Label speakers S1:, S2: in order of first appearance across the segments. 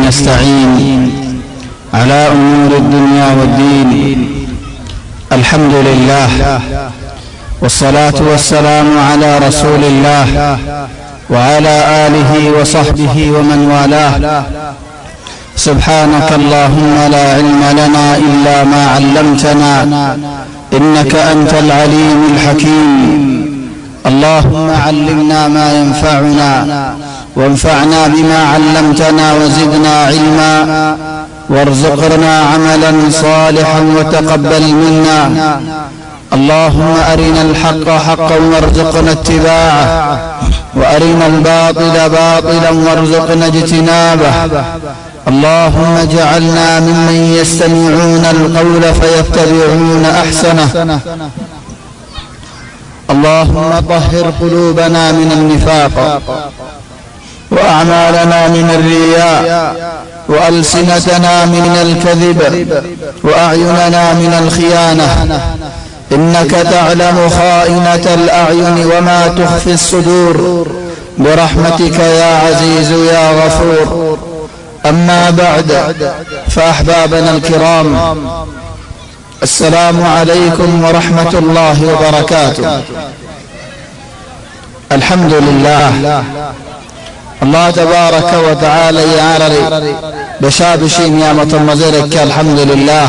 S1: نستعين على أمور الدنيا والدين. الحمد لله والصلاة والسلام على رسول الله وعلى آله وصحبه ومن والاه. سبحانك اللهم لا علم لنا إلا ما علمتنا إنك أنت العليم الحكيم. اللهم علمنا ما ينفعنا وانفعنا بما علمتنا وزدنا علما وارزقنا عملا صالحا وتقبل منا. اللهم أرنا الحق حقا وارزقنا اتباعه وأرنا الباطل باطلا وارزقنا اجتنابه. اللهم اجعلنا ممن يستمعون القول فيتبعون أحسنه. اللهم طهر قلوبنا من النفاق وأعمالنا من الرياء وألسنتنا من الكذب وأعيننا من الخيانة. إنك تعلم خائنة الأعين وما تخفي الصدور برحمتك يا عزيز يا غفور. أما بعد، فأحبابنا الكرام، السلام عليكم ورحمة الله وبركاته. الحمد لله الله تبارك وتعالى يعرري بشابشي نعمة مزيرك. الحمد لله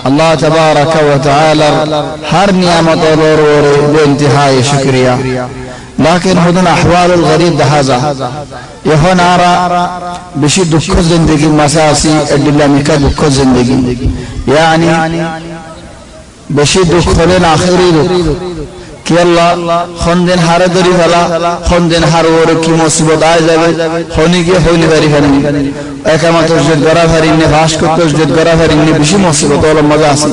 S1: الله تبارك وتعالى هر نعمة ضروري بانتهاء شكريا. لكن هذا أحوال الغريب هذا يهون أرى بشي دكو زندگی مساسی ادلا مكا دكو زندگی، يعني بشي دكولين آخری دك کہ اللہ خوندن ہر دری فلا خوندن ہر ورکی مصیبت آئے جائے خونی کی ہولی بری فرنی ایکاما تجدد گرا فرنی فاش کو تجدد گرا فرنی بشی مصیبت اولا مزاسی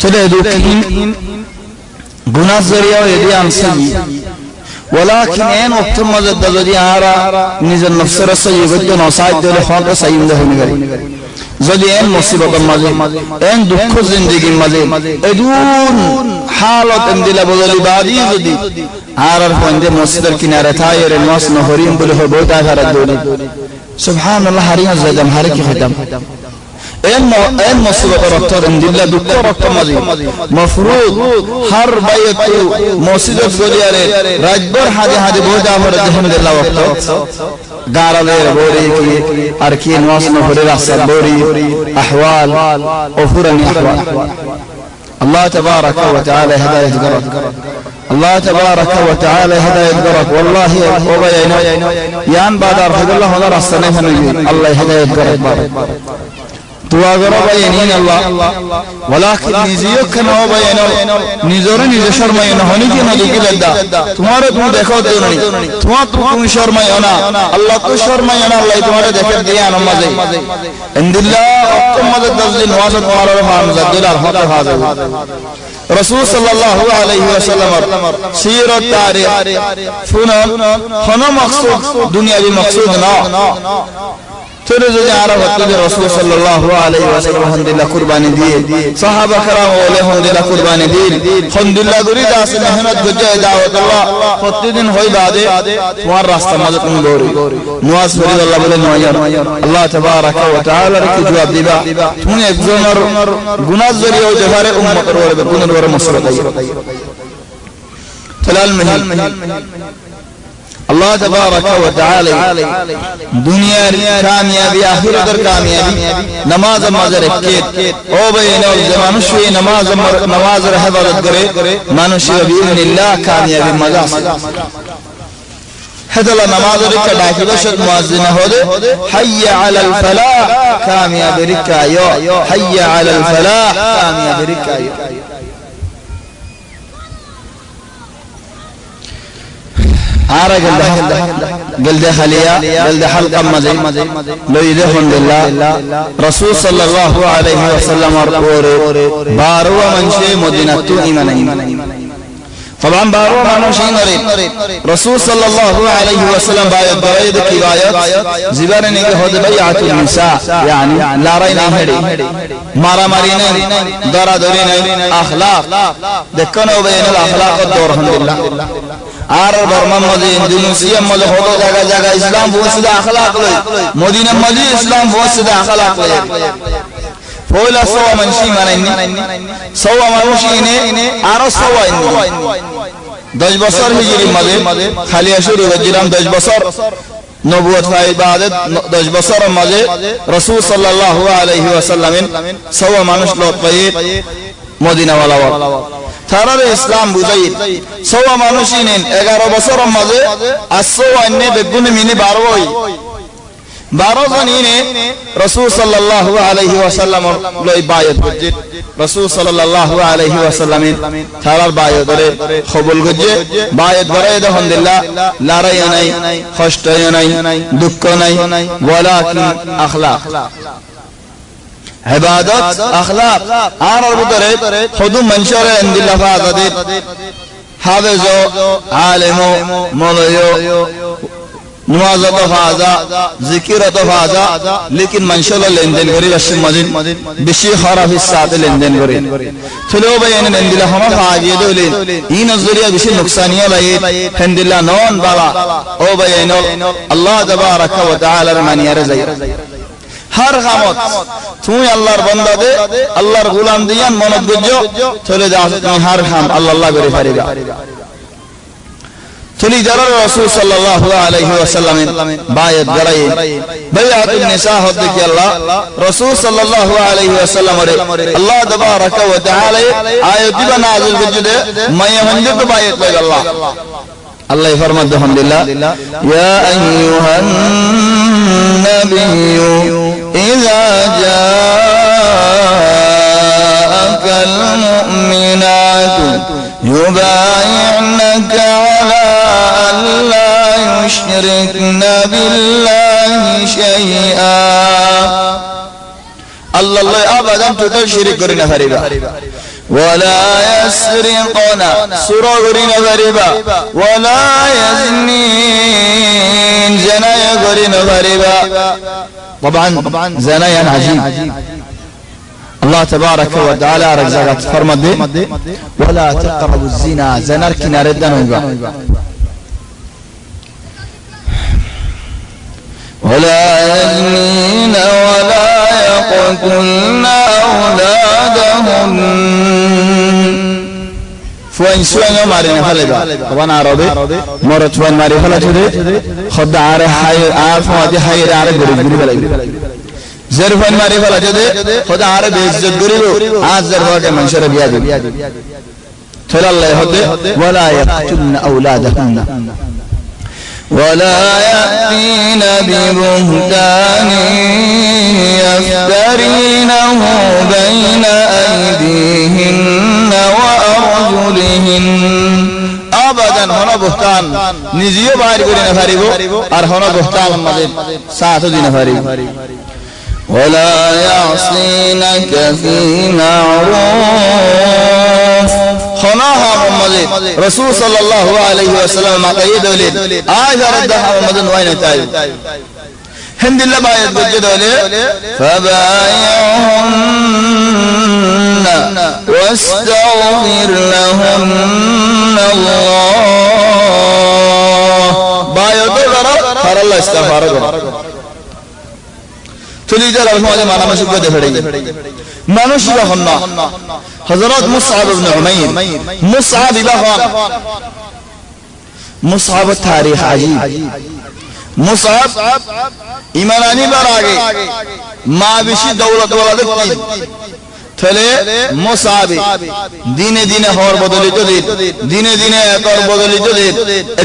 S1: چلے دوکین گناہ ذریعہ یدی آنسلی. ولكن این وقت مزد دادی آرا نیزن نفس رسا یبدو ناساید دولی خوان رسا یمده ہونی گری زدی این مصیبت مزید این دکھو زندگی مزید ادون حالت اندل بودلی بعدی زدی آرار فونده مصیدر کناره تایر ناس نهوریم بلی ہو بوتا فرد دولی. سبحان الله حریم زدم حرکی ختم این مصیبت رفتار اندل دکھو رفتار مزید مفروض هر بیت مصیدت گلیاره راجبر حدی بوتا فرد الحمدلله وقت دارالير بوري أركين واصل بوري رأسل بوري أحوال أفورني أحوال. الله تبارك وتعالى هداية قرأت الله تبارك وتعالى هداية قرأت والله وبينا يان بعد أرحب الله ودار السنة الله هداية قرأت دعا کرو بینین اللہ. ولكن نزیو کنا بینو نزور نز شرمای نہ ہونی کی نہ کی لدا تمہارے تم دیکھو دونی تم شرمای انا اللہ تو شرمای انا اللہ تمہارے دیکھ دیا نہ مزے ان اللہ تم مدد دل نواز تمہارا رحمان زدل رحمت حاضر. رسول صلی اللہ علیہ وسلم سیرت تاریخ فنون ہنا مقصود دنیاوی مقصود نہ ترزدی عرب وقتی رسول صلی اللہ علیہ وسلم حمدللہ قربانی دیل صحابہ کرام اولی حمدللہ قربانی دیل حمدللہ گری داس محنت گجہ دعوت اللہ خطی دن ہوئی بعدے تمہار راستہ مدد ان دوری نواز فرید اللہ بلے نوائر اللہ تبارک و تعالی رکی جواب دیبا تمہیں ایک زنر گناہ ذریعہ و جہار امت روڑے بکنر ور مصرت آئی تلال محل اللہ تبارک و تعالی دنیا کامیابی آخرت در کامیابی نماز مازر اکید او بینو زمانشوی نماز حفظت کرے مانوشی و بیئذن اللہ کامیابی مزاس حضر نماز رکا ڈاکی بشت موازنہ ہو دے حی علی الفلاح کامیابی رکا یو حی علی الفلاح کامیابی رکا یو. آرا قلد خليا قلد حلقا مزي لو يدهن لله رسول صلى الله عليه وسلم بارو من شيء مدينة إيمان طبعا بارو ما شيء غريب. رسول صلى الله عليه وسلم بايت بريد كبايت زبارة نيجي هود بيعة النساء يعني لا رأينا هدي مارا مارينا دارا دورينا أخلاق دكانوا بين الأخلاق الدور الحمد لله আর বর্মা মধ্যে ইন্দোনেশিয়া মধ্যে হতো জায়গা জায়গা ইসলাম পৌঁছতে আখলাক লই মদিনা মধ্যে ইসলাম পৌঁছতে আখলাক লই পয়লা সওয়া মানুষ মানাইনি সওয়া মানুষ ইনে আরো সওয়া ইনে 10 বছর হিজরি মধ্যে খালি শুরু হয়েছিলাম 10 বছর নবুয়ত ইবাদত 10 বছরের মধ্যে রাসূল সাল্লাল্লাহু আলাইহি ওয়াসাল্লামের সওয়া মানুষ লোক পাই মদিনা ওয়ালা তারারে ইসলাম বুঝাই সওয়া মানুষ ইনেন 11 বছরের মধ্যে আসো অন্য বেগুনে মিনি 12 জন ইনে রাসূল সাল্লাল্লাহু আলাইহি ওয়াসাল্লাম লই বায়াত করছে রাসূল সাল্লাল্লাহু আলাইহি ওয়াসাল্লামের তারার বায়াতরে কবুল করছে বায়াত করে আলহামদুলিল্লাহ লড়াই নাই কষ্ট নাই দুঃখ নাই ওয়ালাকিন আখলাক ইবাদত আখলাক আর ভিতরে খুদু মানুষের আলহামদুলিল্লাহ ফাজাদে হাফেজ আলেম মৌলভী नमाज तो फाजा जिक्र तो फाजा लेकिन मंशल लेनदेन करी रस्म मजिद बिशी खराब हिस्सा लेन देन करी चलो भाई इन नंदिला हम फाजिए दोले ई नजरिया बिशी नुकसानिया लाये हंदिला नॉन बाला ओ भाई इनो अल्लाह तबारक व तआला रमानिया रज़ाई हर खामत तू अल्लाहर बंदा दे अल्लाहर गुलाम दियान मनत गुजो चले जा हर खाम अल्लाह करे फरेगा चली जरा रसूल सल्लल्लाहु अलैहि वसल्लम बायत गराई बैअतुन निसा होते कि अल्लाह रसूल सल्लल्लाहु अलैहि वसल्लम रे अल्लाह तबारक व तआला आयत भी नाज़िल वजदे मैं मंदिर तो बायत लग अल्लाह अल्लाह फरमाते अल्हम्दुलिल्लाह या अय्युहन नबिय्यु इज़ा जाअकल मुमिनातु युबायि'नक अला अल्ला युश्रिकना बिल्लाहि शैआ अल्लाह अबदन तो शिरक करना फरेगा वला यस्रिqना सुरा करना फरेगा वला यज़नीन जना करना फरेगा طبعا زنا عجيب الله تبارك وتعالى رزقت فرمد ولا تقربوا الزنا زنا كنار دنوغا ولا يزنين ولا يقتلن أولادهن فوين سوين مارين فلدا طبعا عربي مرت فوين مارين فلدا خد عارف حي عارف هذه حي عارف غريب غريب زرفان ماري فلا جده خدا عرب عزت غريبو आज زرفان के मंशर बियाद चला الله होते ولا يقتلن أولادهن ولا يأتين ببهتان يفترينه بين أيديهن وأرجلهن أبدا هنا بهتان نزيو باهر كوري نفاريبو और هنا بهتان मदद साथ दिन नफारीबो ولا يعصينك في معروف خناها محمد رسول صلى الله عليه وسلم ما قيد ولد آج ردها محمد وين تاي الحمد لله بايت بجد ولد فبايعهن واستغفر لهن الله بايت ضرب فر الله استغفار चली जा समाज माना मशुक दे फड़ेगी मनुष्य होना हजरत मुसअब इब्न उमैर मुसअब इब्न मुसअब तारीख अजीब मुसअब ईमानी पर आगे माविशी दौलत वाला देखती थले मुसअब दिने दिने हर बदली तो दिने दिने एक और बदली तो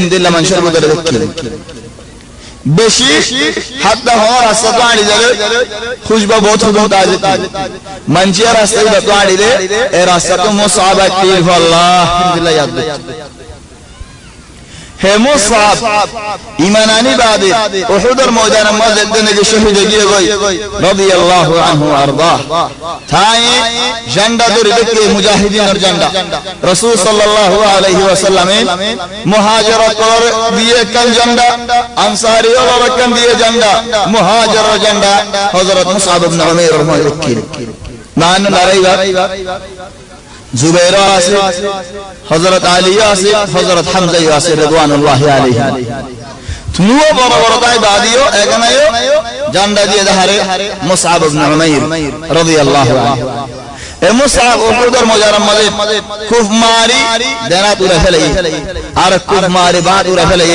S1: इंदिल्ला मंशर बदल देखती बेशी हत्ता हो रास्ता तो आड़ी जाले खुशबू बहुत ताज़ी मंचिया रास्ते भी तो आड़ी ले ए रास्ता तो मुसअब तीर अल्लाह अल्हम्दुलिल्लाह याद है मुसअब ईमानी बादे उहुदर मैदान मस्जिद ने जो शहीद किए गए रज़ियल्लाहु अन्हु अर्दा थाए झंडा तो रिदके मुजाहिदीन और झंडा रसूल सल्लल्लाहु अलैहि वसल्लम मुहाजिरत और दिए कल झंडा अंसारी और रकन दिए झंडा मुहाजिर झंडा हजरत मुसअब इब्न उमैर रहमतुल्लाह मान नारेगा জুবাইর আছে, হযরত আলী আছে, হযরত হামজা আছে রিদওয়ানুল্লাহি আলাইহিম। তুমিও বড় বড় তাই বাদিও এখানেও জান্ডা দিয়ে দাহারে মুসআব ইবনে উমাইর রাদিয়াল্লাহু আনহু। এ মুসআব উহুদের ময়দানের মধ্যে খুব মারি দেনা তুলে ফেলে আর খুব মারি বাদ উড়ে ফেলে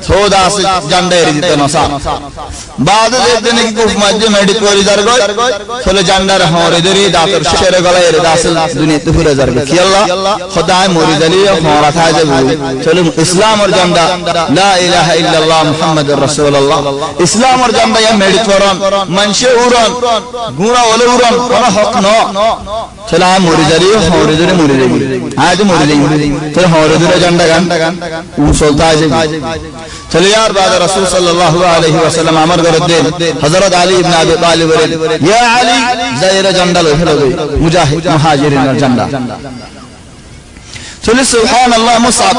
S1: থোদা আছে জান্ডা এর দিতে নসা বাদ দেখতে নাকি খুব মাঝে মেডি করে যার গয় ফলে জান্ডার হরে ধরে দাঁতের শেরে গলায় এর দাসল দুনিয়াতে ঘুরে যাবে কি আল্লাহ খোদায় মরি জালি হরা থাকে যাবে চলো ইসলাম আর জান্ডা লা ইলাহা ইল্লাল্লাহ মুহাম্মাদুর রাসূলুল্লাহ ইসলাম আর জান্ডা ইয়া মেডি করন মানসে উড়ন গুণা ওলে উড়ন কোন হক ন চলো আয় মরি জালি হরে ধরে মরি যাবে আজ মরি যাই চলো হরে ধরে জান্ডা গান উ চলতা আছে চলো यार बाद রাসূল সাল্লাল্লাহু আলাইহি ওয়াসাল্লাম আমার ঘরে দেন হযরত আলী ইবনে আবি তালিব বলেন ইয়া আলী জায়রা জান্ডা লই ফেলো মুজাহিদ মুহাজিরিনের জান্ডা চলো সুবহানাল্লাহ মুসআব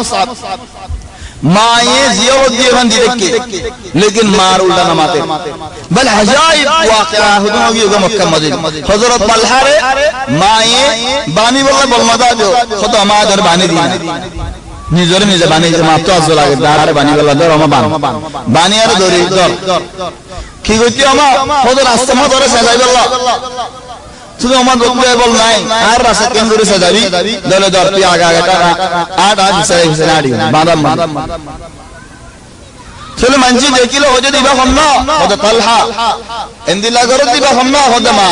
S1: माए जियावत दिए बंदी रखे लेकिन मार उल्टा नमाते बल अजाइब वाक़या हुदुम होगा मक्का मस्जिद हजरत तलहा रे माए बानी बोला बलमदा जो खुद हमादर बानी दी निजर निज बानी जे मातो आजो लागे दार बानी बोला दर हम बानी आर दरी दर की गति हम खुद रास्ता में दर सजाई बोला শুধু আমার বলতে বল নাই আর রাস্তা কেন করে সাজাবি দলে দর পি আগা আগা আট আট সাই সাইডি বাদাম চলে মানজি দেখিলো হজে দিবা হন্ন হদ তালহা এন্দিলা গর দিবা হন্ন হদ মা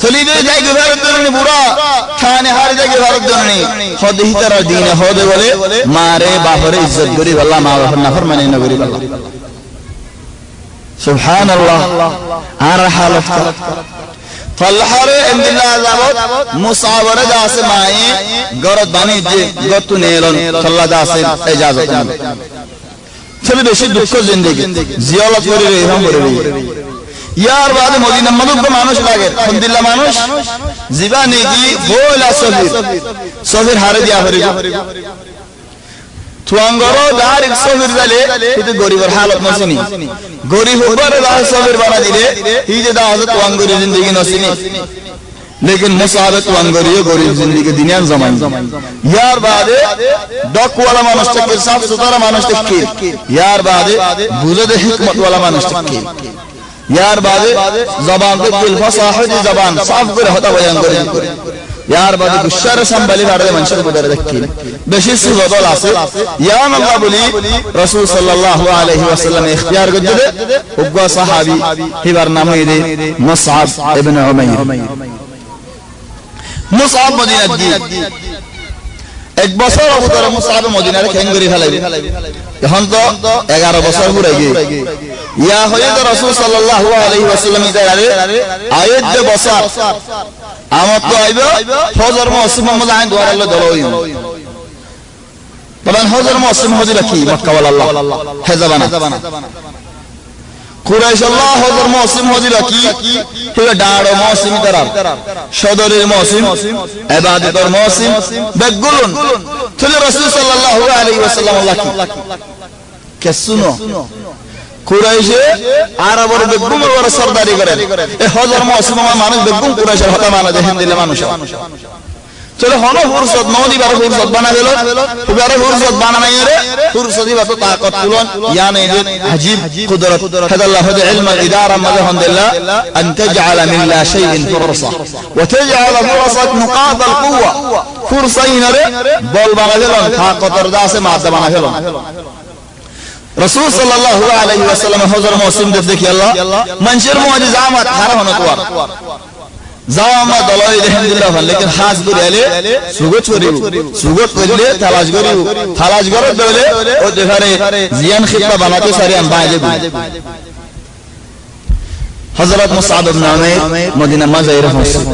S1: চলি দে যাই গভার দরনি বুড়া খানে হার জায়গা ভারত দরনি হদ হিতার দিন হদ বলে মারে বাহরে ইজ্জত করি আল্লাহ মা বাবার নাফরমানি না করি আল্লাহ সুবহানাল্লাহ আর হালত फलहरे इंदिल्ला जावत मुसावरे दासे माए गरत बानी जे गतु नेलन फल्ला दासे इजाजत चले बेशी दुख जिंदगी जियारत करे रे हम करे यार बाद मदीना मदुक मानुष लागे इंदिल्ला मानुष जीवानी की बोला सफिर हारे दिया हरे तुआंगरो दार 100 बिरजाले इते गरीबर हालत नसिनी गरीब होबारे दार 100 बिर बना दिले ही जे दास तुआंगरी जिंदगी नसिनी लेकिन मुसाब तुआंगरी गरीब जिंदगी दुनिया जमान यार बादे डक वाला मानुष के साफ सुथरा मानुष के यार बादे बुजुर्ग हिकमत वाला मानुष के यार बादे जबान के दिल फसाहत जबान साफ करे होता बयान करे यार बादे गुस्सा संभाली बारे मंशर गुदर देखी बेशी सुबदल आसे या अल्लाह बोली रसूल सल्लल्लाहु अलैहि वसल्लम इख्तियार गदे उग्गा सहाबी हिवर नाम दे मुसअब इब्न उमैर मुसअब मदीना दी एक बছর অবতর মুসআব মদিনার খেঙ্গরি ফেলাইবে এখন তো 11 বছর পুরে গিয়ে ইয়া হয়ে তো রাসূল সাল্লাল্লাহু আলাইহি ওয়াসাল্লাম ইদারে আয়াত দে বছর আমত তো আইবে ফজর মৌসুম মোহাম্মদ আইন দুয়ার আল্লাহ দলই বলেন ফজর মৌসুম হজিরা কি মক্কা ওয়ালা আল্লাহ হেজাবানা কুরাইশ আল্লাহ ফজর মৌসুম হজিরা কি পুরো ডাড়ো মৌসুম তারার সদরের মৌসুম ইবাদতের মৌসুম বেগুলুন চলে রাসূল সাল্লাল্লাহু আলাইহি ওয়াসাল্লাম আল্লাহ কি শুনো কুরাইশে আরবের বেগুম ওর সরদারি করে এই হজর মৌসুম মানুষ বেগুম কুরাইশের হতা মানে দেখেন দিলে মানুষ চলে হন ফুরসত নদী বার ফুরসত বানা দিল এবার ফুরসত বানানাই রে ফুরসতি বাত তাকত তুলন ইয়ানে আজীব কুদরত হাদাল্লাহ হদ ইলম ইদারা মাযহান্দিল্লাহ আন তাজআলা মিন লা শাইইন ফুরসা ওয়া তাজআলা ফুরসাত নুকাত আল কুওয়া ফুরসাইন রে বল বানা দিল তাকতর দাসে মাদা বানা দিল रसूल सल्लल्लाहु अलैहि वसल्लम हजर मौसम देखिए अल्लाह मंशर मुआजिजामत हारा होना तो जामा दलाई रहन दिल्ला लेकिन खास गुरेले सुगत करले तलाश करे दले ओ देखारे जियान खिदमत बनाते सारे हम बाजे हजरत मुसअब इब्न उमैर मदीना मजाइर मौसम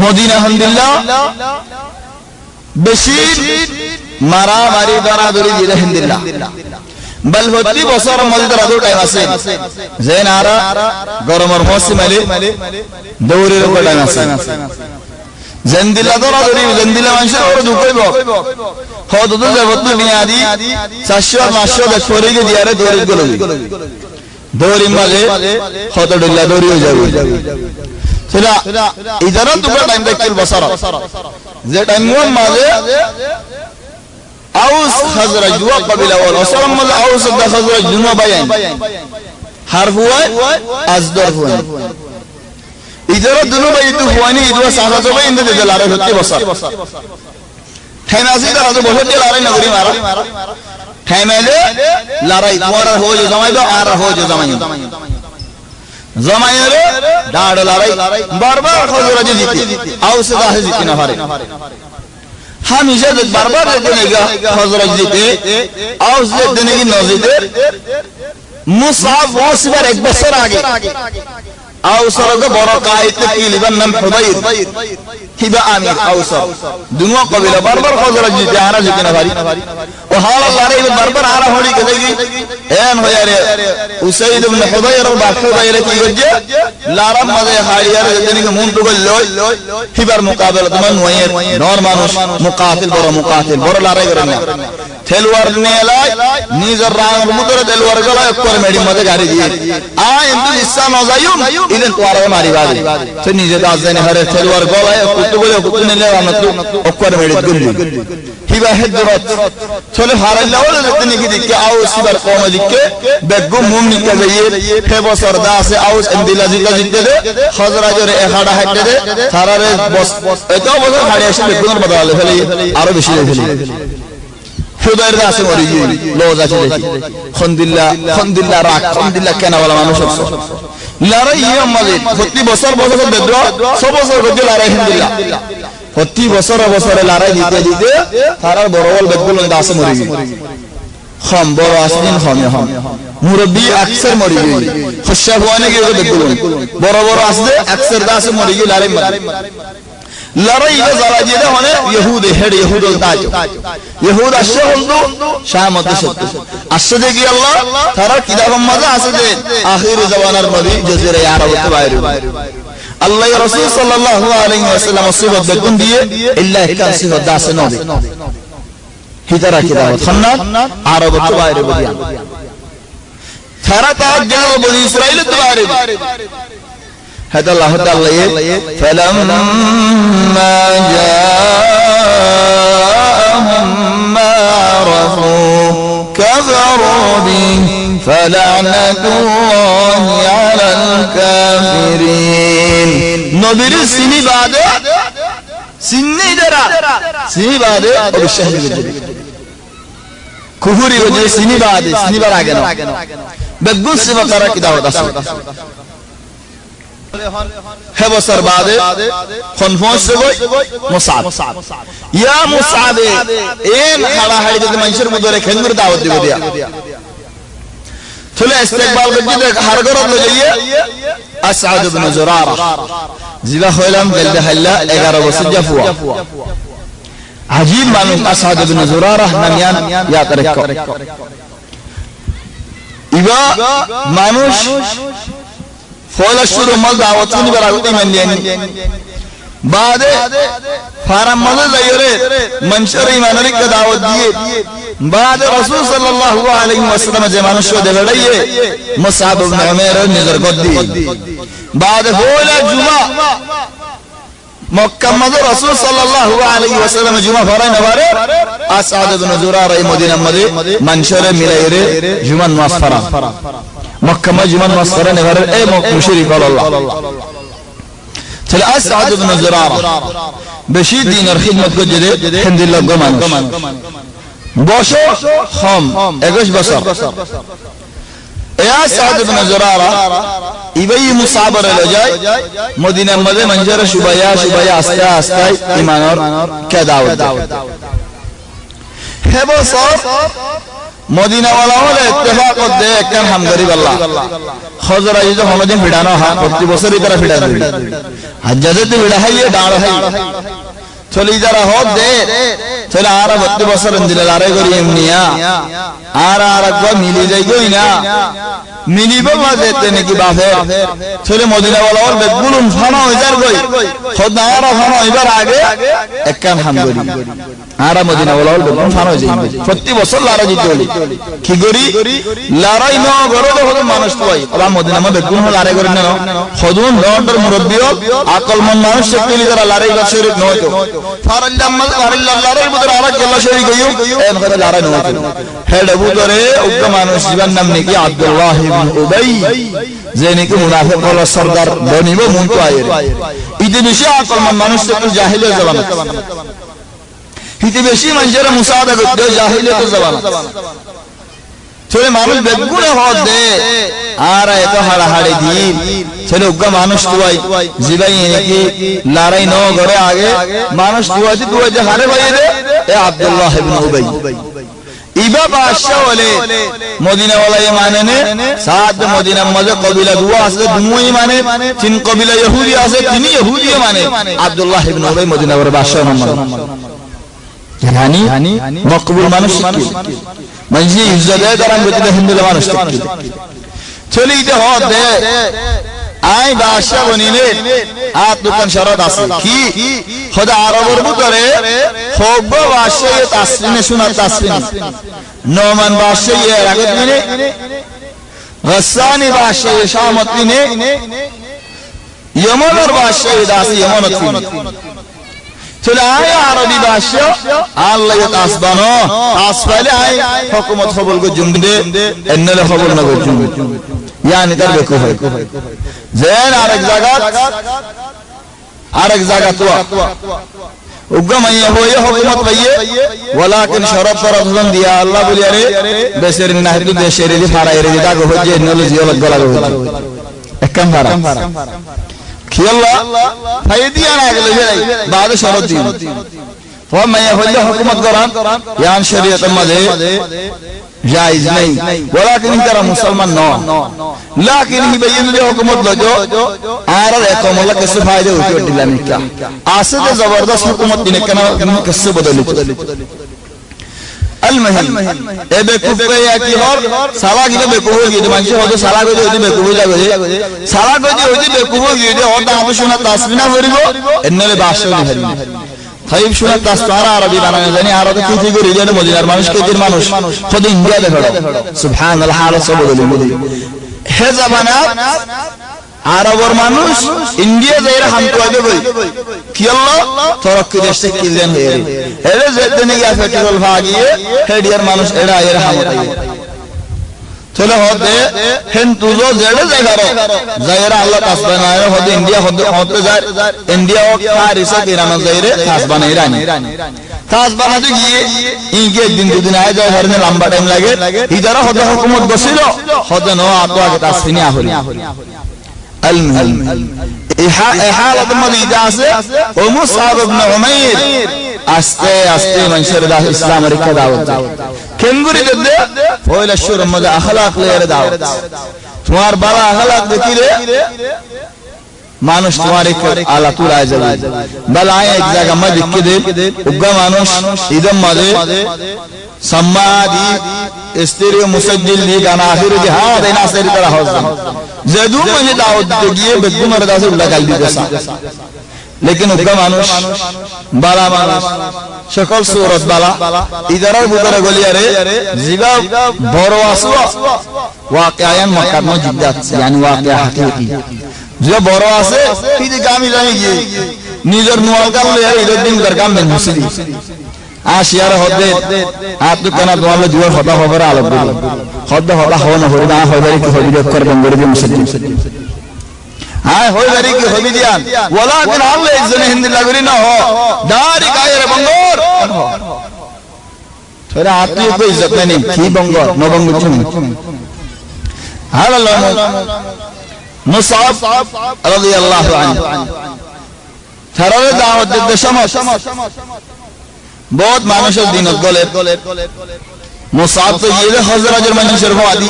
S1: मदीना अल्हम्दुलिल्लाह बेशीर मारा मारी दाना दरी दिले अल्हम्दुलिल्लाह बल होती बसर मस्जिद रादो टाइम আছে জেন আরা গরমের মৌসুম আলে দৌড়ের উপর টাইম আছে জেন্দিলা দরা দরি জেন্দিলা মানুষের ওর দুকইব হদ তো জবত নিয়া দি 400 500 দেশ পরে গিয়ে দিয়ারে দৌড়ে গেল দৌড়ি মাঝে হদ ডলা দৌড়ি হয়ে যাবে তোলা ইদারা তোমরা টাইম দেখছিল বছর যে টাইম মাঝে আউস খাজরাজ দুয়া কবিলা ওয়াল আসলাম মাঝে আউস দা খাজরাজ দুনো বায়ান হারফ হুয়া আজদর হুয়া ইদারা দুনো বাই তো হুয়ানি ইদওয়া সাহা তো বাই ইন্দে লারে হচ্ছে বছর ঠাইমাসি দা বছর দিয়ে লারে নগরি মারা ঠাইমালে লড়াই তোমার হো যে জমাইলো আর হো যে জমাইলো জমাইলে দাঁড় লড়াই বারবার খাজরাজ জিতে আউস দা জিতে না পারে हमेशा जब बार-बार देनेगा हज़रत जीते और जब देने की नज़ीदे मुसाफ वो सिवार एक बसर आगे आउसर का बड़ा कायद की लिबन नाम हुदैर हिबा आमिर आउसर दुनिया कबीला बार-बार हज़रत जीते आरा जीते ना भारी और हाला लारे बार-बार आरा होड़ी करेगी ऐन हो यारे उसैद इब्न हुदैर और बाकी हुदैर की वजह लारा मज़े हालियार देने के मुंह तो लो हिबार मुकाबला तुमन वहीं नॉर्मल मुकातिल बरो लारे करेंगे तेलवार ने लाई नीजर रांग मुदर तेलवार गला ऊपर मेडी मजे गाड़ी दिए आ इंदु हिस्सा नजायुम इधर तुआरा मारी बाजी तो नीचे दाज़े ने हरे तेलवार गला कुत्तु ने ले आना तो ऊपर मेडी गुल्ली हिबा हिद्दरत चले हारे लाओ लेकिन ये दिक्के आओ सिबर कौम दिक्के बेगुम मुमनी के ये फेबो सरदा से आओ इंदिला जिते दे हज़रा जो रे एखाड़ा हटे दे सारा रे बस तो बस हाड़े ऐसे बेगुन बदल ले आरो बेशी ले हुदैर दासे मरी लोजा चले खंदिल्ला राख खंदिल्ला केना वाला মানুষ আছে লড়াই ইমাম মাজিদ প্রতি বছর বেদ্র সব বছর গদি লড়াই হিন্দিল্লা প্রতি বছর লড়াই জিতে তারার বড়বল বেদগুলো দাসে মরি हम বড় আসদিন हम মুরব্বি আকসর মরি গই খুশা হুয়ানে গিয়ে বেদগুলো বড় আসদে আকসর দাসে মরি গই लड़ाई जरा जिले होने यहूद हेड यहूद ताजो यहूद अश्य हुंदु शाम मदशत अश्य की अल्लाह थारा किताब मजा असदे आखिर जमानार नबी जजीरे अरब के बाहर अल्लाह रसूल सल्लल्लाहु अलैहि वसल्लम सिबत बेकुन दिए इल्ला का सिबत दास न दे हितरा किताब खन्ना अरब के बाहर बदिया थारा ताज बनी इस्राइल के बाहर هذا الله تعالى فلما جاءهم ما عرفوا كفروا به فلعنة الله على الكافرين نبير سني بعد سني درا سني بعد وبالشهر الجديد كفوري وجه سني بعد آگنا بقول سبا قرأ كداوة أصول है वो सरबादे खनफोंस से कोई मुसाब या मुसाबे इन खड़ा है जब मंशर मुदरे खेंगर दावत दियो दिया चले इस्तेकबाल करके देख हर गरत ले जाइए अस्आद इब्न जुरारा जिला खोलम गल्दे हल्ला 11 वर्ष जफुआ अजीब मालूम अस्आद इब्न जुरारा नमियान या तरक्को इवा मानुष फौला शुरू मल दावतुनी बरागुती मंदियानी बादे फारम मल जायरे मंशर ईमानरी का दावत दिए बादे रसूल सल्लल्लाहु अलैहि वसल्लम जमाने शो दे लड़ाइए मुसाब इब्न उमैर नजर को दी बादे फौला जुमा मक्का मद रसूल सल्लल्लाहु अलैहि वसल्लम जुमा फराय नवारे अस्आद इब्न जुरारा मदीना मदे मंशर मिलाइरे जुमा नवासफरा मक्का में जुमान मस्फरा ने घर ए मुशरिक अल्लाह चल अस्आद इब्न जुरारा बेशी दिन और खिदमत को जदे हिंदिल्लाह गमान बशो हम 21 बसर ए अस्आद इब्न जुरारा इबई मुसाबर ले जाए मदीना में मंजर शुबया आस्ता आस्ता ईमान और क्या दावत है वो सब मदीना वाला वाले इत्तेफाक और दे कर हम गरीब अल्लाह खजरा ये जो हम लोग बिड़ाना है प्रति बसर इधर बिड़ा दे हज्जाते तो बिड़ा है ये डाल है चल इधर हो दे चल आरा प्रति बसर इंदिल लारे करी इम्निया आरा को मिली जाएगी ना মিনিব বাজেতে নাকি বাফে ছেলে মদিনা ওয়ালা ওর বেগুলুন ফানা হইজার গই খোদা আরা ফানা হইবার আগে একখান হামগরি আরা মদিনা ওয়ালা ওর বেগুলুন ফানা হইজাই প্রতি বছর লারা জিতে হলি কি গরি লারাই ন গরো হলো মানুষ তোই ওরা মদিনা মধ্যে বেগুন হল লারে করে না খদুন লন্ডর মুরব্বিও আকলমন মানুষ শক্তিলি যারা লারাই গা শরীর নয় তো ফারাল্লাহ লারাই মধ্যে আরা কেল্লা শরীর গইও এন করে লারা নয় হেড বুদরে উগ্র মানুষ জীবন নাম নাকি আব্দুল্লাহ ইবনে উবাই যে নাকি মুনাফিক হলো সরদার বনিব মুনতো আয়ের ইতে বেশি আকলমন মানুষ তো জাহিলিয়ত জবান ইতে বেশি মানুষের মুসাদা করতে জাহিলিয়ত জবান ছেলে মানুষ বেগুনে হদ দে আর এত হাড়াহাড়ি দিন ছেলে উগ্র মানুষ তুই জিবাই নাকি লড়াই ন ঘরে আগে মানুষ তুই যে হারে ভাই দে এ আব্দুল্লাহ ইবনে উবাই ইবা বাদশা বলে মদিনা ওয়ালা মানে নে সাদ মদিনা মজে কবিলা দুয়া আছে দুই মানে তিন কবিলা ইহুদি আছে তিনি ইহুদি মানে আব্দুল্লাহ ইবনে উবাই মদিনা ওর বাদশা নাম يعني مقبول মানুষ কি মানে ইজ্জত দেয় তারা গতিতে হিন্দু মানুষ কি চলি দে হদ দে আই বাদশা বনিলে আত দোকান শরত আছে কি খোদা আরবের ভিতরে হব বাদশা তাসরিনে শোনা তাসরিন নোমান বাদশা এর আগে দিনে গাসানি বাদশা শামত দিনে ইয়মনের বাদশা দাসি ইয়মনত দিনে চলে আয় আরবি বাদশা আল্লাহ তাসবানো তাসফালে আয় হুকুমত কবুল কো জুমদে এন্নলে কবুল না কো জুম yani তার বেকু হয় জেন আরেক জায়গা তো উগ্র মাইয়া হয়ে হুকুমত পাইয়ে ওয়ালাকিন শরত ফরজন দিয়া আল্লাহ বলি আরে দেশের নাহিদু দেশের দি ফারাই রে দাগো হয়ে এন্নলে জিও লাগলা গো একখান ফারা খেলা ফাইদিয়া না গেলে যাই বাদ শরত দিন ও মাইয়া হইলে হুকুমত করান ইয়ান শরীয়তের মাঝে জায়েজ নাই ওয়ালাকিন তারা মুসলমান নন লাকিন হি বাইন লে হুকুমত লজো আর একমলা কিছু ফায়দা উঠে দিলাম কি আছে যে জবরদস্ত হুকুমত দিনে কেন কিছু বদলি المهم ebe kufre ya ki hor sala gide be kuhu gide manche hodo sala gide odi be kuhu jago sala gide odi be kuhu gide oda abu shuna tasbina horibo ennele basho ni haribo খাইব শোনা তাসতারা আরবি বানানো জানি আর তো কি করে জানে মদিনার মানুষ কে দিন মানুষ খোদ ইন্ডিয়া দেখো সুবহানাল্লাহ হাল সব বলি হে জামানা আরবের মানুষ ইন্ডিয়া যাইরা হামতো আবে কই কি আল্লাহ তরক্কি দেশে কি দেন এরে যেদিনে গিয়া পেট্রোল ভাগিয়ে হেডিয়ার মানুষ এরা এর হামতাই চলে হতে হেন তুজো জেড়ে জায়গারো জায়রা আল্লাহ তাসবানা এর হতে ইন্ডিয়া হতে যায় ইন্ডিয়া ও ফারিসা কিরানা জায়রে তাসবানা ইরানি তাসবানা তো গিয়ে ইনকে দিন দুদিন আয় যায় হরনে লম্বা টাইম লাগে ইদারা হতে হুকুমত বসিল হতে নো আতো আগে তাসফিনি আহরি المهم إحالة المديدة ومصعب بن عمير أستي من شرد الإسلام ركا دعوت كم قريد ده فويل الشرم مدى أخلاق لير دعوت تمہار بلا أخلاق دكيره মানুষ তোমার আলা তুলা যাবে বল আয় এক জায়গা মধ্যে কিদে উগ্র মানুষ ইদম মাঝে সামাদি স্ত্রী মুসজ্জিল দি গানা আখির দি হাদ ইনা সেরি তারা হজন যেদু মানে দাওয়াত গিয়ে বেগুমার দাসে উল্লা গাল দিতেছে लेकिन উগ্র মানুষ বালা মানুষ সকল সুরত বালা ইদারার ভিতরে গলিয়ারে জিবা বড় আসো ওয়াকিয়ান মক্কা মসজিদাত yani ওয়াকিয়া হাকিকি যে বড় আছে তিনি গামি জানি গিয়ে নিজের নোয়াল কাম লইয়া ঈদের দিন তার কাম দেন মুসলি আশিয়ার হদে আত কেন তোমালে জুয়ার হতা খবর আলোক দিল হদে হতা হও না হরি না হইবারি কি হবি কর বঙ্গরে দি মুসলি হ্যাঁ হইবারি কি হবি দিয়ান ওয়ালাকিন আল্লাহ ইজনে হিন্দি লাগরি না হ দারি গায়ের বঙ্গর তোরা আত্মীয় কো ইজ্জত নেই কি বঙ্গর ন বঙ্গ তুমি হালাল্লাহ মুসাব রাদিয়াল্লাহু আনহু তারারে দাওয়াত দিতে সময় বহুত মানুষের দিনত গলে মুসাব তো ইয়ে হযরতের মানুষের ওয়াদি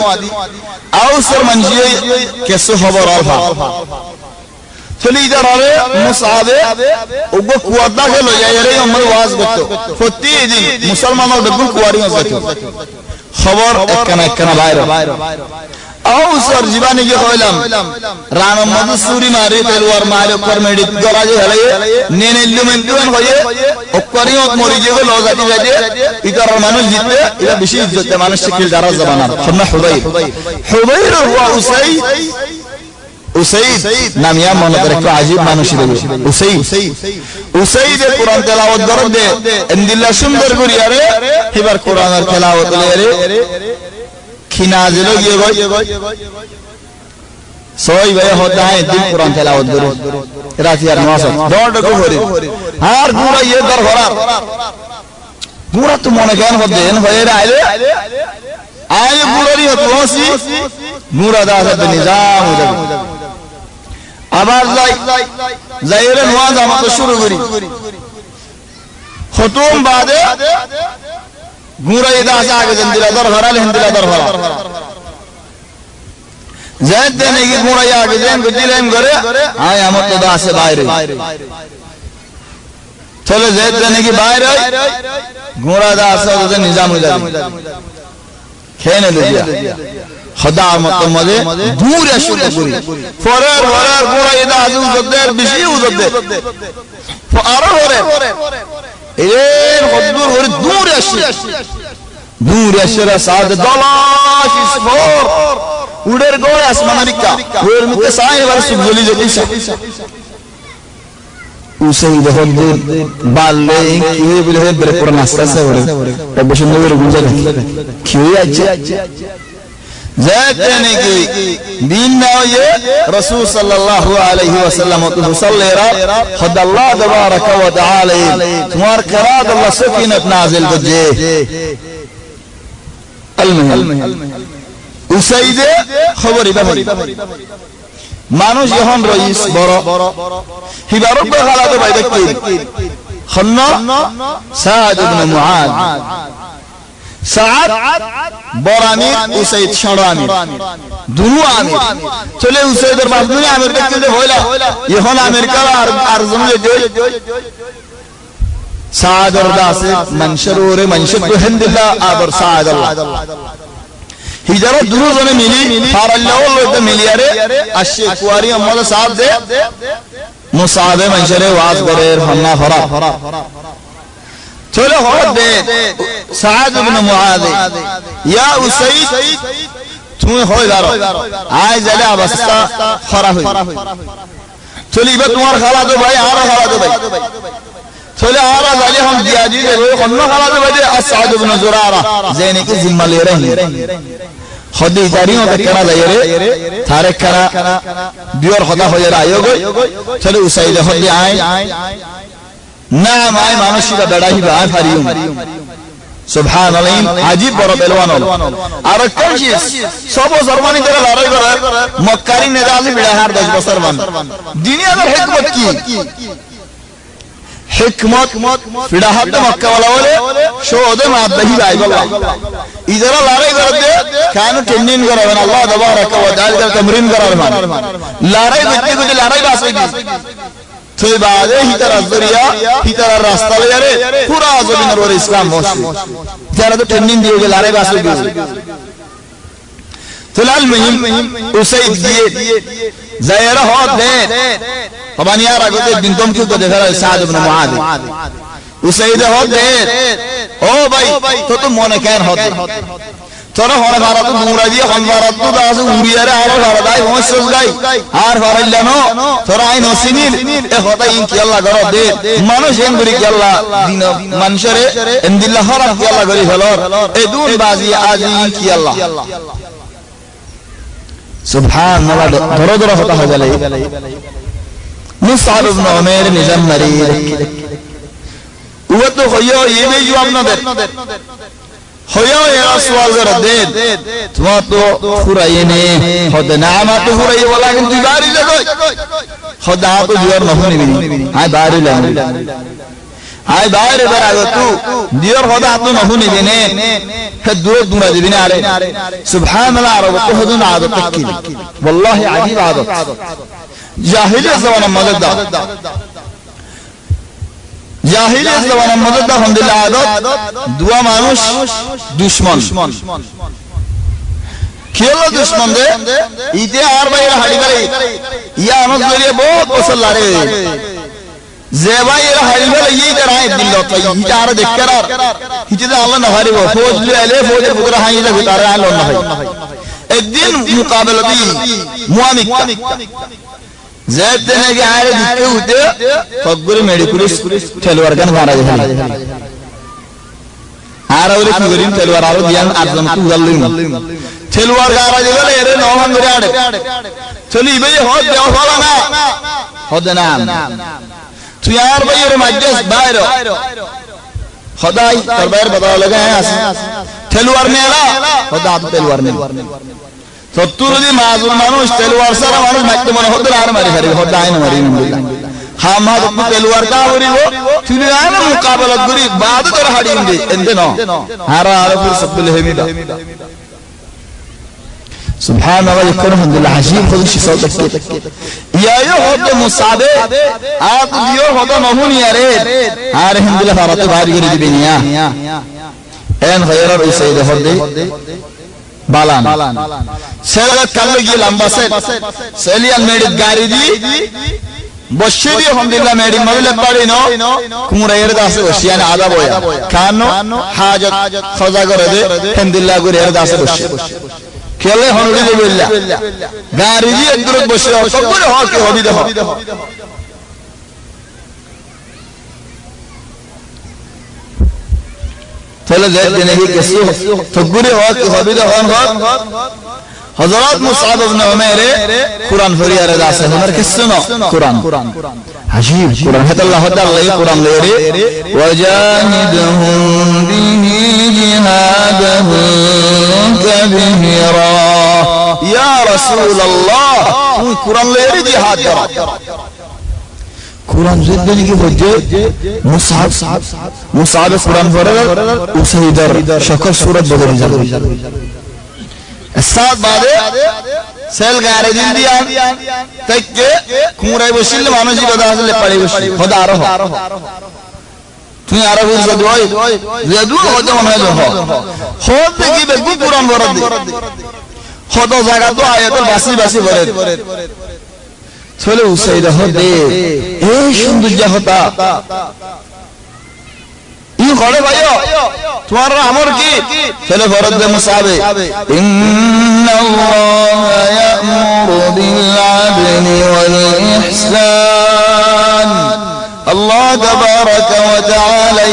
S1: আউসর মানুষে কেসু খবর আলফা চলি দাঁড়াবে মুসাবে ওগো কুয়াদা গেল যাইরে আমরা ওয়াজ করতে প্রতিদিন মুসলমানদের দেখুন কুয়ারি হচ্ছে খবর একখানা বাইরে আউসর জীবানি কি হইলাম রান মদ সুরি মারি তেলওয়ার মারে উপর মেডি গরাজে হলে নেনেল্লু মেন্টুন হয়ে অকরিয়ত মরি যে গলো জাতি জাতি ইতার মানুষ জিতবে এটা বেশি ইজ্জত মানুষ শিকিল দ্বারা জবানা সুন্না হুবাইর ওয়া উসাইদ নাম ইয়া মনে করে একটু আজীব মানুষ ছিল উসাইদ কোরআন তেলাওয়াত করতে ইন্দিল্লাহ সুন্দর করিয়ারে এবার কোরআনের তেলাওয়াত লইরে খিনাজিল গিয়ে গই সই ভাই হতা है দিন কোরআন তেলাওয়াত করে রাতি আর নামাজ দড় কো করে আর পুরা ইয়ে দর ঘরা পুরা তো মনে কেন হতে এন হয়ে আইলে আয় পুরারি হতোসি মুরাদা আছে নিজাম হয়ে যাবে আবার যাইরে নামাজ আমরা শুরু করি খতম বাদে গুরাই দাস আগে দিলা দর ঘরা হিন্দিলা দর ঘরা জায়েদ দেনে কি গুরাই আগে দেন দিলেন করে আয় আমার তো দাসে বাইরে চলে জায়েদ দেনে কি বাইরে গুরা দাস ওদের নিজাম হয়ে যাবে খেনে দিয়া খোদা মত মধ্যে দূর আসে করি ফরের ফরের গুরাই দাস উজদের বেশি উজদের আরো ফরে এর হদ্দুর হরে দূর আসে সাদ দলাশ ইসফর উড়ের গোড়ে আসমানিকা ওর মুখে সাই বার সুবলি যেতিসা উসাই দহদ্দুর বালে কি বলে বরে কোরআন আস্তে ওরে অবশ্য নবীর গুঞ্জা কি আছে জায়েদনে কি দিন নায়ে রাসূল সাল্লাল্লাহু আলাইহি ওয়াসাল্লাম তো মুসাল্লিরা খোদা আল্লাহ তাবারাক ওয়া তাআলা তোমার কিরাত আল্লাহ সাকিনাত নাজিল করছে উসাইদে খবরই বাবরি মানুষ যখন রইস বড় হিবারক খালাত ভাই দেখি খন্না সাদ ইবনে মুআদ সাদ বড় আমির উসাইদ ছোট আমির দুনো আমির চলে উসাইদের বাপ দুনো আমির দেখতে হইলা এখন আমেরিকা আর জমলে দেই সাদ আর দাসে মনশর ওরে মনশর কো হিন্দিলা আবার সাদ আল্লাহ হিজরত দুনো জনে মিলি ফারাল্লাহ লোতে মিলিয়ারে আশে কুয়ারি আম্মাদ সাদ দে মুসাবে মনশরে ওয়াজ করে হন্না ফরা চলে হদ দে সাদ ইবনে মুআদ ইয়া উসাইদ তুমি হই দাঁড়ো আয় জালে অবস্থা খরা হই চলি বা তোমার খালাতো ভাই আর খালাতো ভাই চলে আর জালে हम दिया जी वो खन्ना खालातो भाई असद इब्न जुरारा जेने की जिम्मा ले रहे हैं खुद जारियों का करा जाए रे थारे करा बियर खुदा हो जरा आयो गई चले उसाइद खुद आए नाम आए मानुषी का बड़ा ही बात हरियम सुभान अल्लाह अजीब बड़ा पहलवान और कौन चीज सब जर्मनी तेरा लड़ाई कर मक्कारी नेदाली बिड़ा हार 10 बसर वन दुनिया में हिकमत की हिकमत फिड़ाहत मक्का वाला वाले शोदे मात दही भाई बाबा इधर लड़ाई कर दे कानू टेनिन करो ना अल्लाह तबारक व तआला का तमरीन करो लड़ाई बिकते कुछ लड़ाई बात होगी तो बादे ही तरह जरिया ही तरह रास्ता ले यारे पूरा जमीन और इस्लाम मोशी जरा तो टेनिन दियोगे लड़ाई बात होगी तो लाल मुहिम उसाइद दिए जायरा हो दे हमारे यार आगे दिन तुम क्यों तो देखा साद इब्न मुआद उसाइद हो दे ओ भाई तो तुम मोने कैन होते तोरा होने वाला तो मूरा दिया हम वाला तो दास उड़िया रे आरो वाला दाई होसस गई आर फरल्लानो तोरा इन होसिनिल ए होता इन की अल्लाह करो दे मानुष इन गुरी की अल्लाह दिन मनशरे इंदिल्लाह हरा की अल्लाह गरी हलोर ए दून बाजी आज इन की अल्लाह सुभान अल्लाह धरो धरो होता हो जाले मुसाब इब्न उमैर निजाम मरीद वो तो होयो ये भी जो अपना दे होयो ये सवाल कर दे तुम तो खुरायने खुद नाम तो खुराय वाला कि दीवारी लगो खुदा तो दियर नहीं भी हाय बारी ले हाय बाहर बरागो तू दियर खुदा तो नहीं बिने फिर दूर दूर दिने आ रहे सुभान अल्लाह रब तो खुद ना आदत की वल्लाhi अजीब आदत जाहिलियत ज़माना मदद জাহিলিয়াত জমানার মধ্যে আলহামদুলিল্লাহ আদত দুয়া মানুষ দুশমন খেলো দুশ্মন দে ইতে আর ভাই হাড়ি করে ইয়া আনন্দ করিয়ে বহুত বছর লড়ে যে ভাই এরা হাড়ি করে এই করায় দিল তো ইটা আর দেখকার হিতে আল্লাহ না হারিব ফৌজ লিয়ে ফৌজের পুত্র হাইলা ভিতরে আলো না ভাই একদিন মুকাবেলা দি মুআমিক জেদ দেনে কে আরে দিতে হতে তকবরে মেডি পুলিশ তলোয়ার গান মারা যায় আর ওরে কি করিম তলোয়ার আরো দিয়ান আজম কু গাল্লিম তলোয়ার গারা দিলে এরে নওহান করে আড়ে চলি ভাই হদ দেও হলা না হদ না তুই আর ভাই এর মজলিস বাইরে খোদাই তোর বাইরে বদলা লাগা আছে তলোয়ার নেলা খোদা আপ তলোয়ার নে সত্তর যদি মাজুর মানুষ তলোয়ার সারা মানুষ মারতে মনে হদ আর মারি হারি হদ আইন মারি বিল্লাহ হামা তো তলোয়ার কা হরিবো তুই আর মুকাবলা করি বাদ তোর হাড়ি ইন্দে এন্ডে ন হারা আর পুর সবলে হেমিদা سبحان الله يكون الحمد لله عجيب خذ شي صوتك يا يهود مصابه اپ দিও হদ নহুনি আরে আর الحمد لله ফারাতে বাড়ি করে দিবেন ইয়া এন গায়রার সাইদ হদে বালান সেরাত কালে গিয়ে লম্বা সেলিয়ান মেডিক গাড়ি দি বসে দিয়ে আলহামদুলিল্লাহ মেডি মবিলে পড়ি নো কুমরা এর দাসে বসিয়ানে আদা বয়া কানো হাজত খজা করে দে আলহামদুলিল্লাহ করে এর দাসে বসে খেলে হনুরি বিল্লাহ গাড়ি দিয়ে দূরে বসে সকলে হক হবি দেখো চলে যায় দিনে কি কিছু সকলে হক হবি দেখো হযরত মুসআব ইবনে উমাইর কুরআন ফরিয়ারে দাসে আমার কিছু না কুরআন আজীব কুরআন আল্লাহ তাআলা কুরআন লেরে ওয়াজাহিদহুম বিহি জিহাদাহু কাবীরা ইয়া রাসূলুল্লাহ তুই কুরআন লেরে জিহাদ কর কুরআন জিদ্দানি কি বলছে মুসআব কুরআন পড়ে উসাইদার সকল সূরা বলে যাবে সাত বাদে সেল গারে দিন দিয়া তাইকে কুমরাই বসিলে মানুষই কথা আসলে পড়ে বসি খোদা আরো তুই আরো বুঝ দই যেদু হতে মনে হয় হদ দেখি বেগু কুরআন বরদ হদ জায়গা তো আয়াত বাসি বাসি বলে চলে উসাইদা হদে এই সৌন্দর্য হতা ই করে ভাইও তোমার আমর কি চলে ফরজ দে মুসাবে ইন্নাল্লাহা ইয়া'মুরু বিল আদলি ওয়াল ইহসান আল্লাহ তাবারাকা ওয়া তাআলা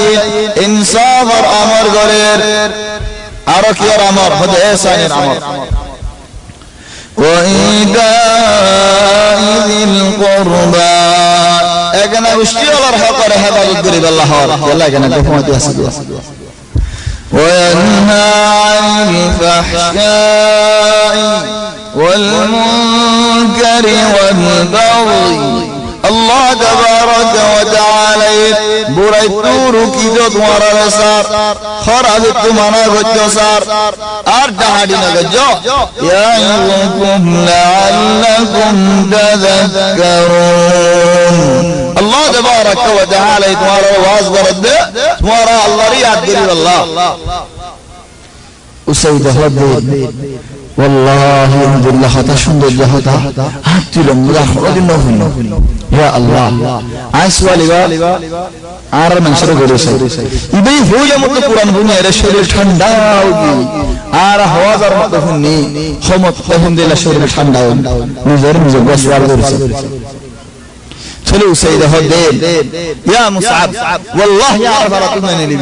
S1: ইনসাফ আর আমর করেন আর কি আর আমর হদে ইহসানের আমর ওয়া ইদাই যিল কুরবা এখানে উশিয়ালার হক আর হেফাজত করি আল্লাহর আল্লাহ এখানে ঘুমাতে আছে وينهى عن الفحشاء والمنكر والبغي الله تبارك وتعالى بريتور কি যো তোমার সার খরাবে তোমার গজ্জো সার আর ডাহাডি না গজ্জো ইয়াইকুম লাআল্লাকুম তাযাক্কারুন আল্লাহ তাবারাক ওয়া তাআলা তোমার আওয়াজ বরদ তোমার আল্লাহর ইয়াদ করি আল্লাহ উসাইদ হদে والله الحمد لله হতা সৌন্দর্য হতা হাতিল মুরা হদিন নহন ইয়া আল্লাহ আইসওয়ালিগা আর মানুষের গরেছে ইবেই হইয়া মত কুরআন বুনে এর শরীর ঠান্ডা হই আর হাওয়াজার মত হুনি হমত আলহামদুলিল্লাহ শরীর ঠান্ডা হই নিজের বসবার করেছে চলে উসাইদ হদে ইয়া মুসআব والله يا رب তুমি নিবি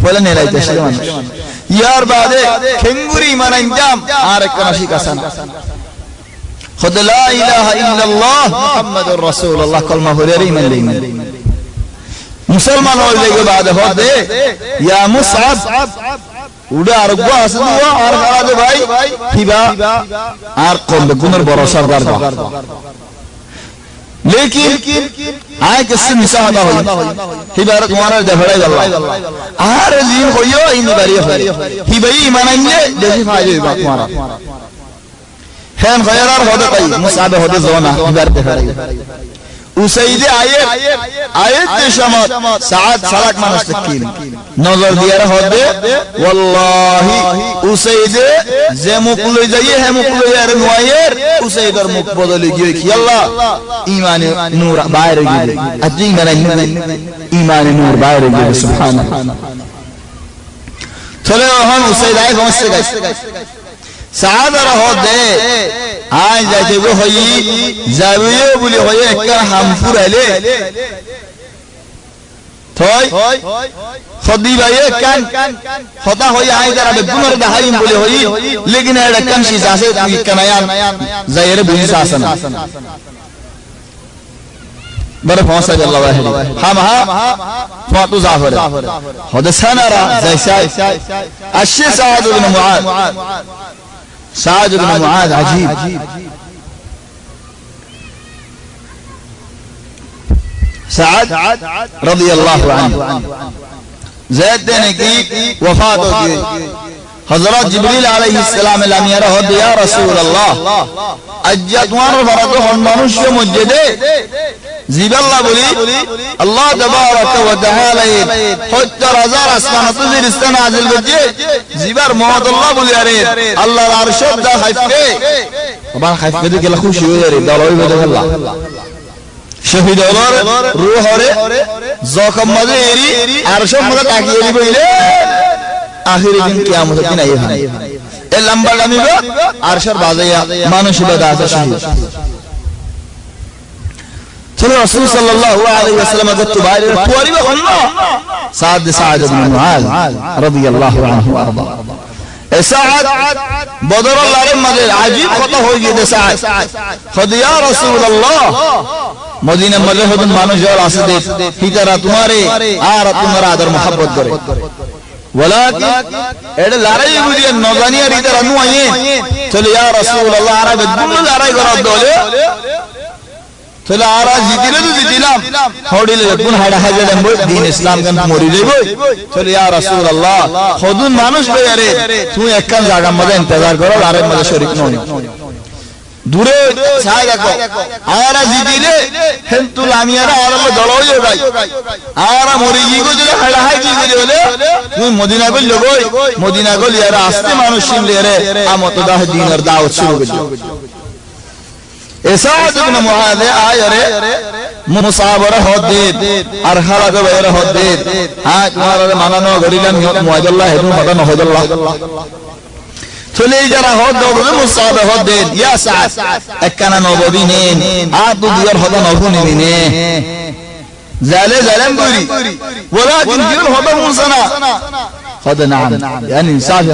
S1: বলে নেলাইতে ছিল মানুষ ইয়ার বাদে খেঙ্গুরি মান ইনজাম আর কোন শিকাসান খুদ লা ইলাহা ইল্লাল্লাহ মুহাম্মাদুর রাসূলুল্লাহ কলমা পড়ে ঈমান লইন মুসলমান হইলে বাদে হদে ইয়া মুসআব উড়ে আর গো আছে দুয়া আর বাদে ভাই কিবা আর কোন গুণের বড় সরদার लेकिन आए किससे मिसाहता हुई हिबार तुम्हारा दफड़ाई अल्लाह आर जीन होयो इन बारी ही भाई ईमानंगे देखि फायदे बा तुम्हारा हैन गैरार होदे कई मुसाबे होदे जोना हिबार दफड़ाई উসাইদে আয়াত সমত সাদ সালাক মানুষ তাকিন নজর দিয়ার হবে ওয়াল্লাহি উসাইদে যে মুখ লই যাইয়ে হে মুখ লই আর নয়ের উসাইদর মুখ বদলে গিয়ে কি আল্লাহ ঈমানে নূর বাইরে গিয়ে আদি ঈমানে নূর বাইরে গিয়ে সুবহানাল্লাহ চলে হন উসাইদ আই পৌঁছে গেছে সাহাদার হদে আই যাইতে হই যাবিয়ে বলি হই একটা হামপুর আইলে থই সদি ভাইয়ে কান হতা হই আই যারা বেগুনর দেখাইম বলি হই লেকিন এটা কান শি আছে তুই কানায়ান যাইরে বুঝি আছে না বড় ফসা আল্লাহ ওয়াহিদ হাম ফাতু জাফর হদে সানারা জাইসা আশি সাদ ইবনে মুআদ سعد بن معاذ عجيب سعد رضي الله عنه زید نے کی وفات ہو گئی حضرت جبریل علیہ السلام الامیہ رہد یا رسول اللہ اجتوان فرد ہن منشی مجدے জিবাল্লাহ বলি আল্লাহ তাবারাকা ওয়া তাআলা 70000 আসমানাত জিরিস্তান নাযিল করছে জিবার মহদাল্লাহ বলি আরে আল্লাহর আরশ দা হাইফে বাবা হাইফে দিকে খুশি হয়ে যাবে দলই বলে আল্লাহ শহীদ হলোর রূহ হরে জখম মাঝে এরি আরশ মধ্যে তাকিয়ে দিবইলে আখিরি দিন কিয়ামতের দিন আইবে এ লম্বা লামিবে আরশের বাজাইয়া মানুষ ইবাদত আছে শহীদ চলো রাসূল সাল্লাল্লাহু আলাইহি ওয়াসাল্লাম গত বাইরে পরিবে হন্ন সাদ ইবনে মুআজ রাদিয়াল্লাহু আনহু আরদা এ সাদ বদর লারের মধ্যে আজীব কথা হয়ে গিয়েছে সাদ খদিয়া রাসূলুল্লাহ মদিনা মধ্যে হদন মানুষ যারা আছে হিতারা তোমারে আর তোমার আদর mohabbat করে ওয়ালাকিন এডে লড়াই বুঝিয়ে নজানিয়া হিতারা নু আইয়ে চলো ইয়া রাসূলুল্লাহ আরবে দুনো লড়াই করা দলে চলে আরা জিতিলে তো জিতিলাম হড়িলে কোন হাড়া হাজে দেব দিন ইসলাম গান মরি যাইব চলে ইয়া রাসূলুল্লাহ খুদুন মানুষ বেয়ারে তুই একখান জায়গা মধ্যে ইন্তজার করো আরের মধ্যে শরীক নই দূরে ছাই দেখো আরা জিতিলে হেন্তু লামিয়ারা আরা দলও যাই আরা মরি গিয়ে যদি হাড়া হাই কি করে হলে তুই মদিনা গল লগই মদিনা গল ইয়ারা আসতে মানুষ শিমলে রে আমত দাহ দিনের দাওয়াত শুরু করে সাদ ইবনে মুআদ আয়রে মুসাবরা হদ্দিত আর খালাদ বাইরে হদ্দিত হ্যাঁ তোমার মানানো গরিলাম মুআদুল্লাহ হেতু মানানো হদুল্লাহ চলে যারা হদ দবে মুসাবে হদ্দিত ইয়া সাদ একখানা নববী নেন আদু দিয়ার হদা নবনী নে জালে জালেম করি ওয়ালাকিন দিল হদা মুসানা হদ নাম يعني صافي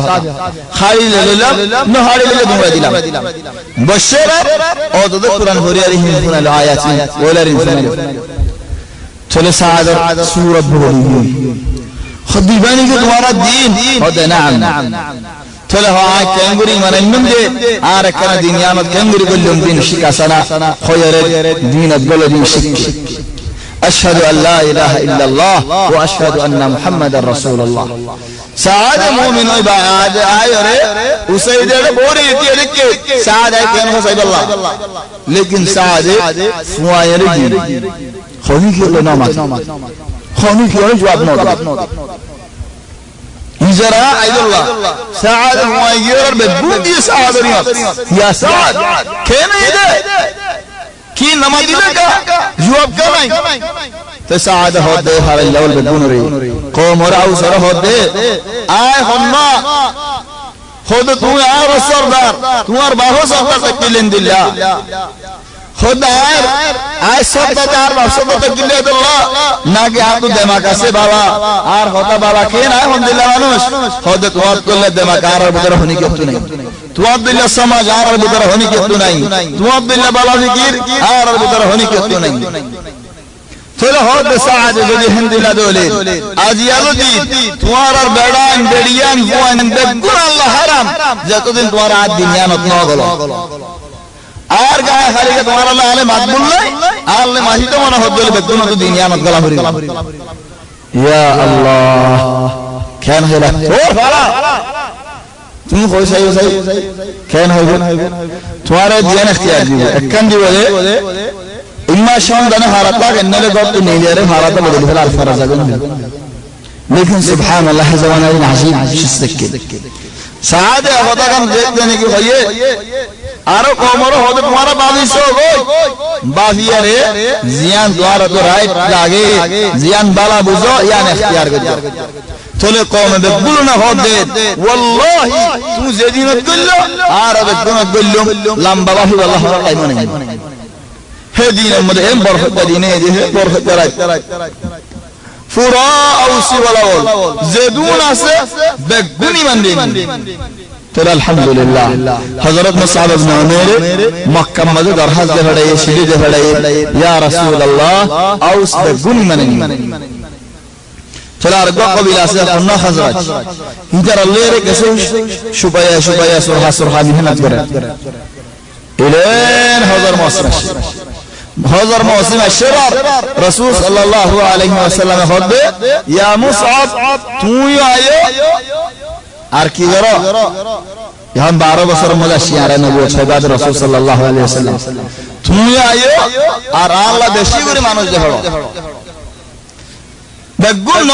S1: খালিল লিলাহ নহারি লিলাহ দুমরা দিলাম বশরা ও তো কুরআন হরিয়ারি হিমফুল আয়াতি ওলারিন চলে সাদর সূরত বলি খদিবানি কে তোমারা দিন হদ নাম চলে হয় কেঙ্গুরি মানাইম দে আর একখানা দিন ইয়ামত কেঙ্গুরি বললাম দিন শিকাসানা খয়রে দিনত বলে দিন শিখি أشهد أن لا إله إلا الله وأشهد أن محمد رسول الله سعد مؤمن وعباد آيره وسيدنا بوري يتيرك سعد كان هو سيد الله لكن سعد فوايرجي خوني كيلو نامات خوني كيلو جواب نوت إجراء عيد الله سعد فواير ببودي سعد رياض يا سعد كان يده কি নামাজ দিলে কা জবাব কামাই তে সাদ হদে হারে লেভেল বেগুনরে কওমরা উসর হদে আয় হন্না খোদ তুই আর সরদার তোমার বাহু সরদার তাকিলেন দিল্লা খোদার আয় সরদার সরদার তাকিলে দিল্লা নাকি হাতু দেমাক আছে বাবা আর হতা বাবা কেন আয় হন দিল্লা মানুষ খোদ তোমার করলে দেমাক আর ভিতরে হনি কিছু নাই তোমার দিল্লা সমাজ আর ভিতরে হনি কিছু নাই তোমার দিল্লা বালা ফিকির আর ভিতরে হনি কিছু নাই চলো হদ সাদ যদি হিন্দিলা দলে আজিয়ালো দি তোমার আর বেড়ান বেড়িয়ান ফুয়ান বেগুন আল্লাহ হারাম যতদিন তোমার আদ দুনিয়ানত ন গল আর গায়ে খালি তোমার আল্লাহ আলে মাকবুল নাই আলে মাহি তো মনে হদ বেগুন তো দুনিয়ানত গলা ভরি ইয়া আল্লাহ কেন হলা তোর ফালা তুমি কই সাই কেন হইবে তোমারে দিয়ান ইখতিয়ার দিব একখান দিবলে इम्मा शाम दाने हारता करने ले गौर तो नहीं दे रहे हारता बदल फिर अल्फा रज़ा गुन लेकिन सुभान अल्लाह ज़वाना इन अजीब शिस्तिके सादे होता कम देखते नहीं कि भैये आरो कोमरो होते तुम्हारा बाजी सो गो बाजी रे जियान द्वारा तो राइट लागे जियान बाला बुझो या ने इख्तियार करो तोले कौम में बिल्कुल ना हो दे वल्लाही तू ज़दीन गुल्लो आरो बिल्कुल गुल्लो लंबा बाही वल्लाह टाइम नहीं है दीन मदे एम बरकत दीने है बरकत कराय फुरा औसी वाला ज़दूना से बेगुनी मंदी तो अल्हम्दुलिल्लाह हज़रत मुसअब इब्न उमैर मक्का मदे दरहज दे खड़े सीढ़ी दे खड़े या रसूल अल्लाह औस बेगुनी मंदी चला अरबा कबीला से अन्ना खजरत इधर अल्लाह रे कैसे शुबाया शुबाया सुरहा सुरहा मेहनत करे इलेन हज़र मौसम अशरर रसूल सल्लल्लाहु अलैहि वसल्लम खुद या मुसअब तू आयो आर की करो यहाँ 12 बছর মধ্যে শিয়ারা নবুয়ত সৈবাদ রাসূল সাল্লাল্লাহু আলাইহি ওয়াসাল্লাম তুমি আয়ো আর আল্লাহ বেশি করে মানুষ দেখো বেগুন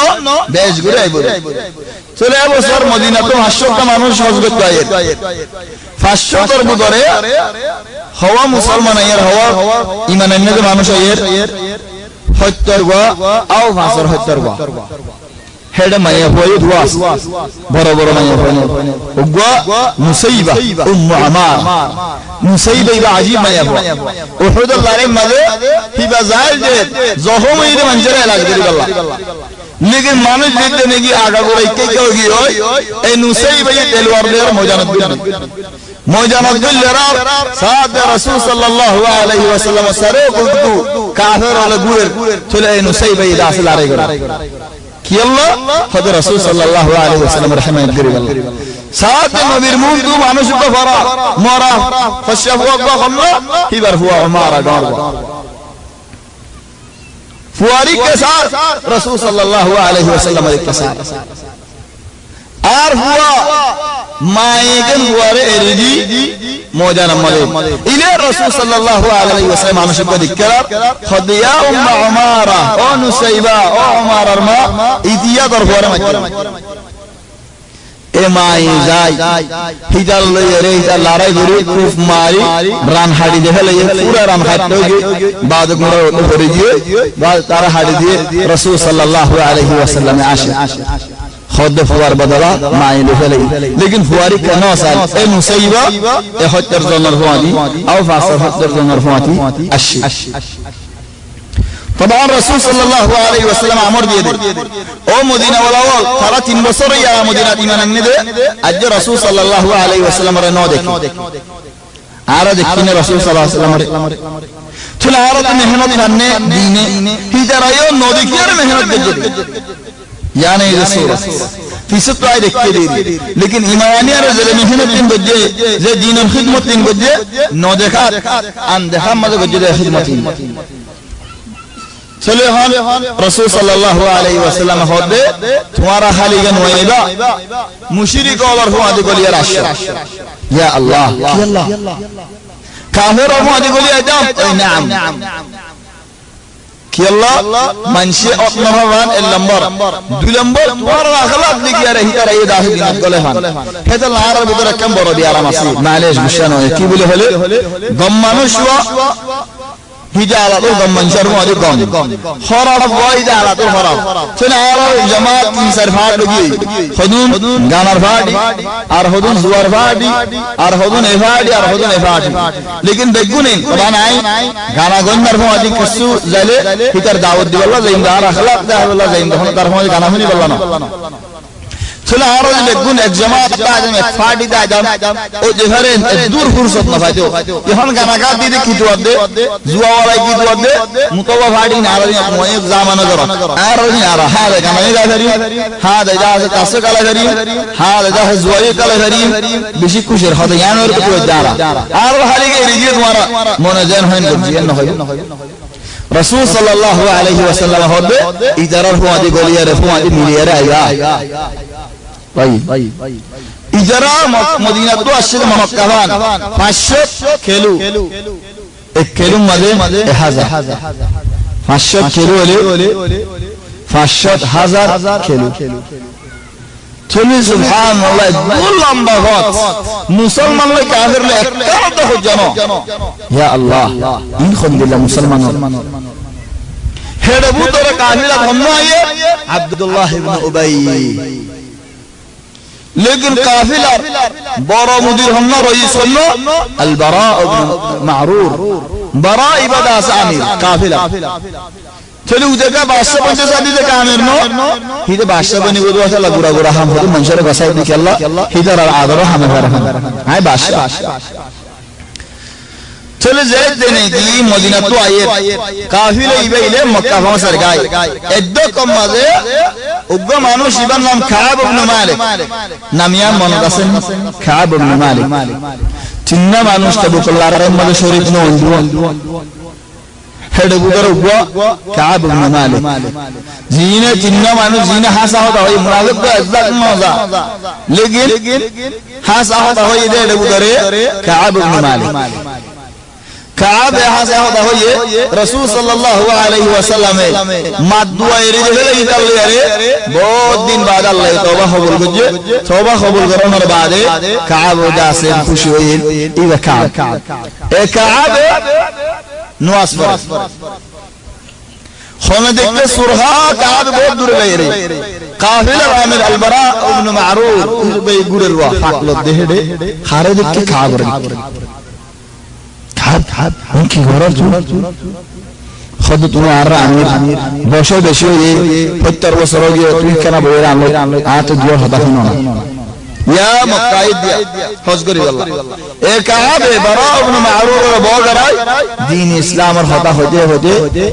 S1: বেশ করে আইবো চলে বছর মদিনা তো 500টা মানুষ হজ করতে আয়ে 500 এর ভিতরে হওয়া মুসলমান আয়ের হওয়া ঈমান আনলে মানুষ আয়ের 70 গো আও 70 গো হেড মাইয়া হয়ে দুয়াস বড় বড় মাইয়া হয়ে উগা মুসাইবা উম্মু আমার মুসাইবা ইবা আজিব মাইয়া হয়ে উহুদ লারে মাঝে হিবা জাল যে জহম ইরে মঞ্জরে ইলাজ করি আল্লাহ लेकिन मानुष देखते नहीं कि आगा को रही क्या होगी ए मुसाइबा ये तलवार ले मौजानत बिल लरा साथ रसूल सल्लल्लाहु अलैहि वसल्लम सरे गुदू काफिर वाला गुर चले ए मुसाइबा ये दास लारे करा कि अल्लाह खुद रसूल सल्लल्लाहु अलैहि वसल्लम रहमत करी अल्लाह साथ नबीर मुंद दो मानुष को फरा मोरा फशफवा को खल्ला हिबर हुआ हमारा गांव फुआरी के साथ रसूल सल्लल्लाहु अलैहि वसल्लम के साथ आर हुआ मायगन हुआरे एरिदी मौजाना मले इले रसूल सल्लल्लाहु अलैहि वसल्लम मानुष को दिक्कत खदिया उम्मा उमारा ओ नुसैबा ओ उमारा मा इदिया दर हुआरे मत ए माई जाय हिजल ले हिजल लाराई गुरु कुफ मारी रान हाड़ी देखे ले पूरा रान हाटोगे बाद गुरो भरी दिए बाद तारा हाड़ी दिए रसूल सल्लल्लाहु अलैहि वसल्लम आशिक खुद फुआर बदला माई देखे ले लेकिन फुआरी का 9 साल ए मुसैबा ए 70 जनर हुआदी औ 70 जनर हुआदी अशी तबान रसूल सल्लल्लाहु अलैहि वसल्लम अमर दिए दे ओ मदीना वाला थारा 3 বছর या मदीना ईमान अन्ने दे आज रसूल सल्लल्लाहु अलैहि वसल्लम रे न देखो आरा देखिने रसूल सल्लल्लाहु अलैहि वसल्लम रे चला आरा तो मेहनत करने दीने हिजरायो न देखिए मेहनत दे या नहीं रसूल फीसद तो आए देखते दे लेकिन ईमानिया रे जरे मेहनत दिन बजे जे दीन और खिदमत दिन बजे न देखा अन देखा मत बजे खिदमत चले हाल रसूल सल्लल्लाहु अलैहि वसल्लम होदे तुम्हारा खालीगन वैदा मुशरिक और हुआ दे गोलिया राशा या अल्लाह कि अल्लाह काफिर हुआ दे गोलिया जाम नाम कि अल्लाह मनशे अपना भगवान ए नंबर 2 नंबर तुम्हारा अखलाक लिखिया रही तरह ये दाही दिन गले हान हेता लारा भीतर कम बड़ दियारा मासी मालेश गुशानो की बोले हले गम मानुष हुआ हिजाला तो गम मंशर हुआ दे गम खराब हुआ हिजाला तो खराब चले आरो जमात की सरफाट लगी खुदून गानर फाड़ी और खुदून जुआर फाड़ी और खुदून एफाड़ी और खुदून एफाड़ी लेकिन बेगुने कुरान आई गाना गंदर हुआ दी कसु जले हितर दावत दी वल्ला जिंदार अखलाक दा वल्ला जिंदा होने तरफ गाना हुनी वल्ला ना चला आरो बेगुन एक जमात बाद में फाड़ी दा जम ओ जेहरे दूर फुर्सत न फाजो यहन गाना गा दी की दुआ दे जुआ वाला की दुआ दे मुतवा फाड़ी ना आरो मोय जमाना जरा आरो नि आरो हा दे गाना गा धरी हा दे जा तास कला धरी हा दे जा जुआ कला धरी बिशी कुशर हा दे यान और को दारा आरो हाली के रिजे तुम्हारा मोनजन होइन गुजियन न होय रसूल सल्लल्लाहु अलैहि वसल्लम होदे इधर हुआ दी गोलिया रे हुआ दी मिलिया रे आया भाई इजरा मदीना तो अशर मक्कावान 500 खेलू এক কিলোর মাঝে 1000 500 কিলো হলে 500,000 কিলো চলি সুবহানাল্লাহ দূর লম্বা পথ মুসলমান লয় কাফের লয় একটা তো জানো ইয়া আল্লাহ ইন খন্দিল্লাহ মুসলমান হেডে বুতরে কাফিরা ধন্য আয়ে আব্দুল্লাহ ইবনে উবাই लेकिन काफिलार बड़ा मुदीर हमना रईस हल्लो अल बरा इब्न मारूर बरा इबादा आमीर काफिला चले उदेका बादशाह पंचे सादी दे कामिर नो हिदे बादशाह बनी गुदवा सा लगुरा गुरा हम होदे मंशर गसाई दी अल्लाह हिदर आदर हम हाय बादशाह चले ज़ैद देने की मदीना तो आये काफिले इबे मक्का पहुंच गए एद्दो कम मजे उग्र मानुष इबन नाम खाब इब्न मालिक नामिया मनदासन खाब इब्न मालिक चिन्ना मानुष तबुकल्लाह रे मजे शरीफ नो हेड बुगर उग्र खाब इब्न मालिक जीने चिन्ना मानुष जीने हासा होता है मुनाफिक तो इज्जत में होता लेकिन हासा होता है इधर बुगरे खाब इब्न मालिक काब यहाँ से होता हो ये रसूल सल्लल्लाहु अलैहि वसल्लम मादुआ इरिदे इधर ले अरे बहुत दिन बाद अल्लाह तौबा कबूल गुजे तौबा कबूल करने बाद काब उदा से खुशी हुई इवे काब ए काब नुआसफर होने देखते सुरहा काब बहुत दूर ले रही काफिला आमिर अल बरा इब्न मारूर बे गुररवा फाकलो देहडे हारे देखते काब रे हाथ उनकी गौरव खुद तुम्हें आ रहा आमिर बशो बेशो ये 70 বছর हो गए तुम क्या ना बोल रहा हम लोग आज तो जो होता है ना या मक्काइद हज करी अल्लाह एक काब बरा इब्न मारूर और बोगराय दीन इस्लाम और होता होते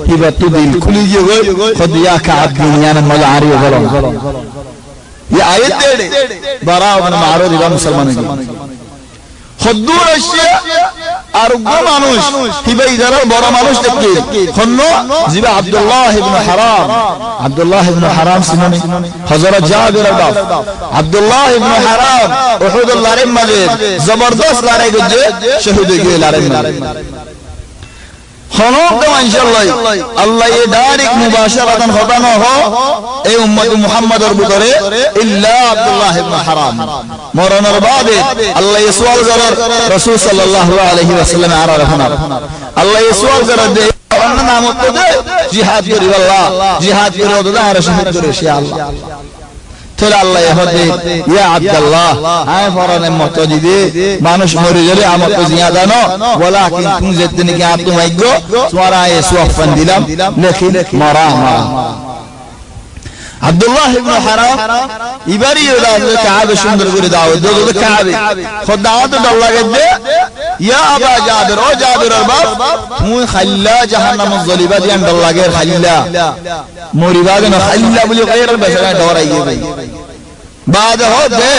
S1: ही बत्तू दिल खुली गई खुद या काब दुनिया में मजारी हो गलो ये आयत दे बरा इब्न मारूर इब्न मुसलमान की खुदूर अशिया আর উগ্র মানুষ হিবে ইজারা বড় মানুষ দেখতে হন্নো জিবা আব্দুল্লাহ ইবনে হারাম সিনানি হযরত জাবির আব্বাস আব্দুল্লাহ ইবনে হারাম উহুদ লড়াই মাঝে জবরদস্ত লড়াই গজে শহীদ হয়ে গেল লড়াই মাঝে হনো তো ইনশাআল্লাহ আল্লাহ এই ডাইরেক্ট মুবাশারাতান হতা না হো এই উম্মত মুহাম্মাদের ভিতরে ইল্লা আব্দুল্লাহ ইবনে হারাম মরণের বাদে আল্লাহ এই সওয়াল করার রাসূল সাল্লাল্লাহু আলাইহি ওয়াসাল্লাম আর রাহনা আল্লাহ এই সওয়াল করার দে অন্য নাম তো দে জিহাদ করি আল্লাহ জিহাদ করে ওদা আর শহীদ করে ইনশাআল্লাহ তাহলে আল্লাহ হতে ইয়া আব্দুল্লাহ আয় ফরানে মতজিদে মানুষ মরে গেলে আমত জিয়াদা ন ওয়ালাকিন তুম যেদিন কি আপ তুমি গো তোমারা এই সুফান দিলাম লেকিন মারা আব্দুল্লাহ ইবনে হারাম ইবারি ওদা কাবে সুন্দর করে দাওয়াত দাও কাবে খোদাওয়াত দাও লাগে দে ইয়া আবা জাবির ও জাবিরের বাপ মুই খাল্লা জাহান্নাম জলিবা দিয়ান দাও লাগে খাল্লা মরিবাদ না খাল্লা বলি গায়রের বেশা ডরাই গই بعد هذا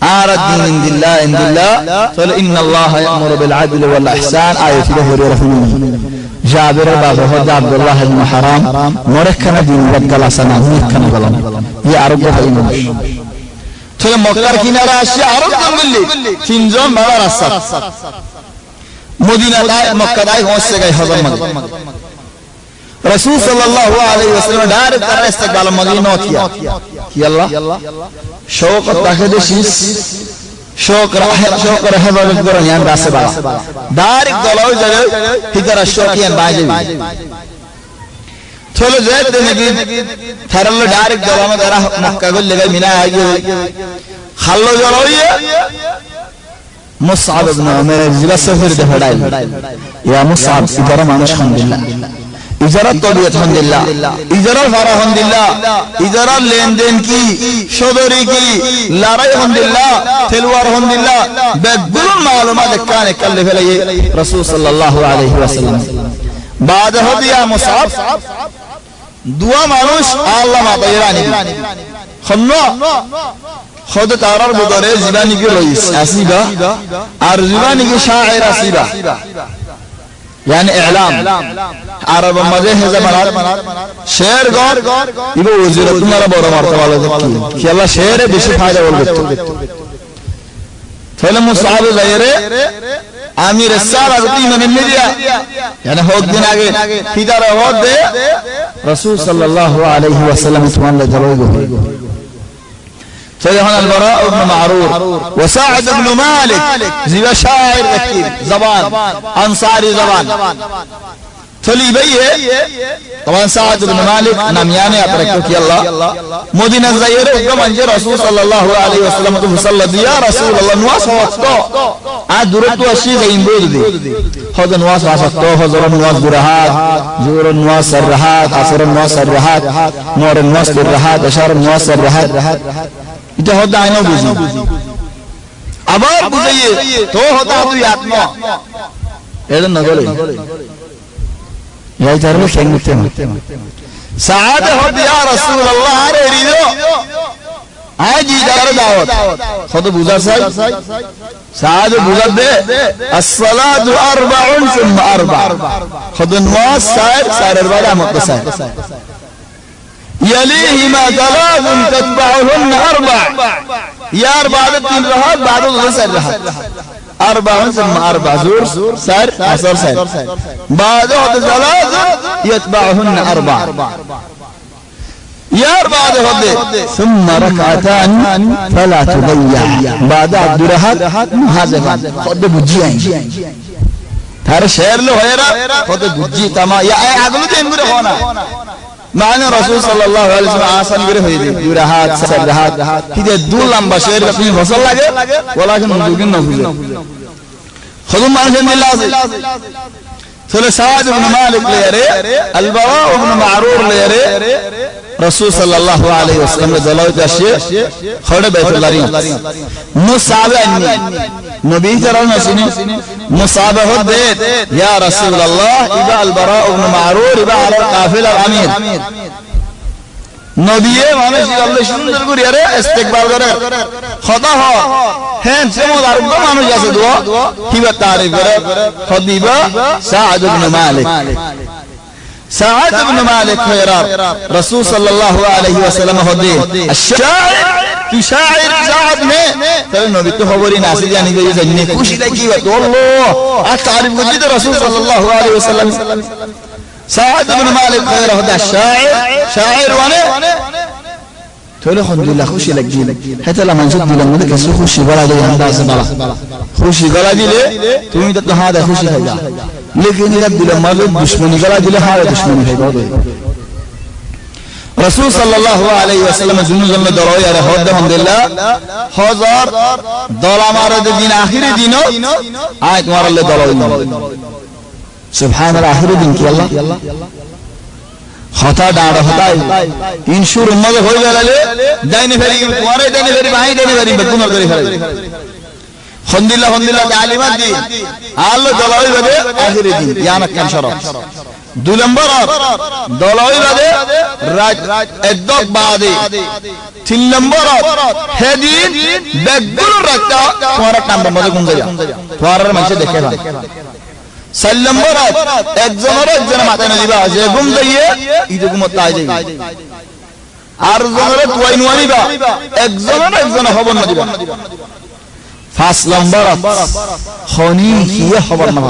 S1: أرد من الله إن الله قال إن الله يأمر بالعدل والإحسان آية له رحمه جابر بابا هذا عبد الله بن حرام مركنا دين وقلا سنة مركنا بلام يا عرب فإنه قال مكر كنا رأسي عرب تقولي تنزم بلا رأس مدينة مكة داي هون سجى هذا مدينة رسول صلى الله عليه وسلم دارك ترى استقبال مدينة كي الله شوق تاخدشيس شوق رحمة بالقرآن يان داس بالا دارك دلوا جل هيدر الشوق يان باجي ثلو زيد نجيب ثرلو دارك دلوا ما درا مكة قل لقى منا هاي خلوا جلوية مصعب بن عمر زلا سفر دفعي يا مصعب إدارة مانوش خان بالله इजरा तबीयत हम्दुलिल्लाह इजरा फरा हम्दुलिल्लाह इजरा लेन देन की शोदरी की लड़ाई हम्दुलिल्लाह तलवार हम्दुलिल्लाह बेगुल मालूमात काने कल्ले फैले रसूल सल्लल्लाहु अलैहि वसल्लम बाद हो दिया मुसाफ दुआ मानुष अल्लाह मा तैरानी खन्नो खुद तारार बुदरे जिबानी की रईस असीबा और जिबानी की शायर असीबा यानी इलाम अरब मजे है जमानात शेर गौर इबो वजीर तुम्हारा बड़ा मर्तबा वाला कि अल्लाह शेर है बेशी फायदा बोल देते पहले मुसाब जायरे আমির সারা রুটি মানে মিলিয়া يعني হোক দিন আগে ফিদারে হোক দে রাসূল সাল্লাল্লাহু আলাইহি ওয়াসাল্লাম তোমার জবাব فيهنا البراء بن معرور وسعد بن مالك زي شاعر ذكي زبان انصاري زبان فلي بيه طبعا سعد بن مالك نميانه اتركك يلا مدينه زيره كمان رسول صلى الله عليه وسلم صلى يا رسول الله نواس وقت ادرت اشي زين بودي هذا نواس وقت حضر نواس برهات زور نواس الرهات عصر نواس الرهات نور نواس الرهات اشار نواس الرهات এটা হদা আইনো বুঝি আবার বুঝাইয়ে তো হদা তুই আত্মা এর না বলে এই জারবে খেলতে সাদ হদ ইয়া রাসূলুল্লাহ আরে রিদো আজি দার দাওয়াত কত বুঝার চাই সাদ বুঝার দে as-salatu arba'un thumma arba' কত নামাজ সাইর বাড়া মত সাইর يليهما ثلاث تتبعهن أربع يا أربع التين رهات بعد الغسل رهات أربع ثم أربع زور سار عصر سار بعد ثلاث يتبعهن أربع يا أربع ثم ركعتان فلا تضيع بعد الدرهات هذا خد بجيان هذا شعر له هيرا خد بجي تمام يا أي عقل ده إنقره هنا معنى رسول صلى الله عليه وسلم آسان करे होई दे दुराहात सरहात किदे दो लंबा शेर अपनी फसल लागे वलाकिन दुगिन न हुजे खदम मान बिल्लाह चले साद इब्न मालिक ले रे अलबरा इब्न मारूर ले रे रसूल सल्लल्लाहु अलैहि वसल्लम ने दलाल जाशे खड़े बैतुल्लाह मुसाबे अन्नी नबी जरा नसीनी मुसाबे हो दे या रसूल अल्लाह इबा अलबरा इब्न मारूर इबा अल काफिल अल अमीर নবিয়ে মানুষ আল্লাহ সুন্দর করে আরে ইস্তেকবার করে খোদা হ হ্যাঁ যেমন আর মানুষ আছে দোয়া কিবা তারিফ করে খদিবা সাদ ইবনে মালিক সাদ ইবনে মালিক খয়রাত রাসূল সাল্লাল্লাহু আলাইহি ওয়াসাল্লাম হদে আশ-শাইর কি শাইর সাদ নে তবে নবী তো খবরই না আসি জানি যে জানি খুশি লাগি তো আল্লাহ আর তারিফ করে দিতে রাসূল সাল্লাল্লাহু আলাইহি ওয়াসাল্লাম سعد بن مالك خير هذا الشاعر شاعر وانا تقول الحمد لله خوشي لك دي حتى لما نشد لما بدك اسو خوشي بلا دي انداز بلا خوشي بلا دي ليه তুমি তো هذا خوشي هيدا लेकिन रब लम्मा दुश्मनी गला दिले हारे दुश्मनी है बहुत रसूल सल्लल्लाहु अलैहि वसल्लम जुनुजन में दरो यार होद अलहमदुलिल्लाह हजार दला मारे दिन आखिरी दिन आय तुम्हारे लिए दलो सुभान अल्लाह आखिरी दिन की अल्लाह खता डाड़ होता है इंशुर उम्मत हो गले दाइने फेरी तुम्हारे दाइने फेरी भाई दाइने फेरी बदुन और फेरी खंदिल्ला तालीमात दी आल्लाह दलाई बदे आखिरी दिन याना कन शरफ दो नंबर दलाई बदे राज एदक बादे तीन नंबर है दिन बेगुल रखता तुम्हारा काम बंद गुम गया तुम्हारा मन से देखे ना साल नंबर एक जन माता ने दिबा जे गुम जाइए इदे गुमत आ जाइए आर जनरे तुई नुआनी बा एक जन खबर न दिबा फास्ट नंबर खनी किए खबर न बा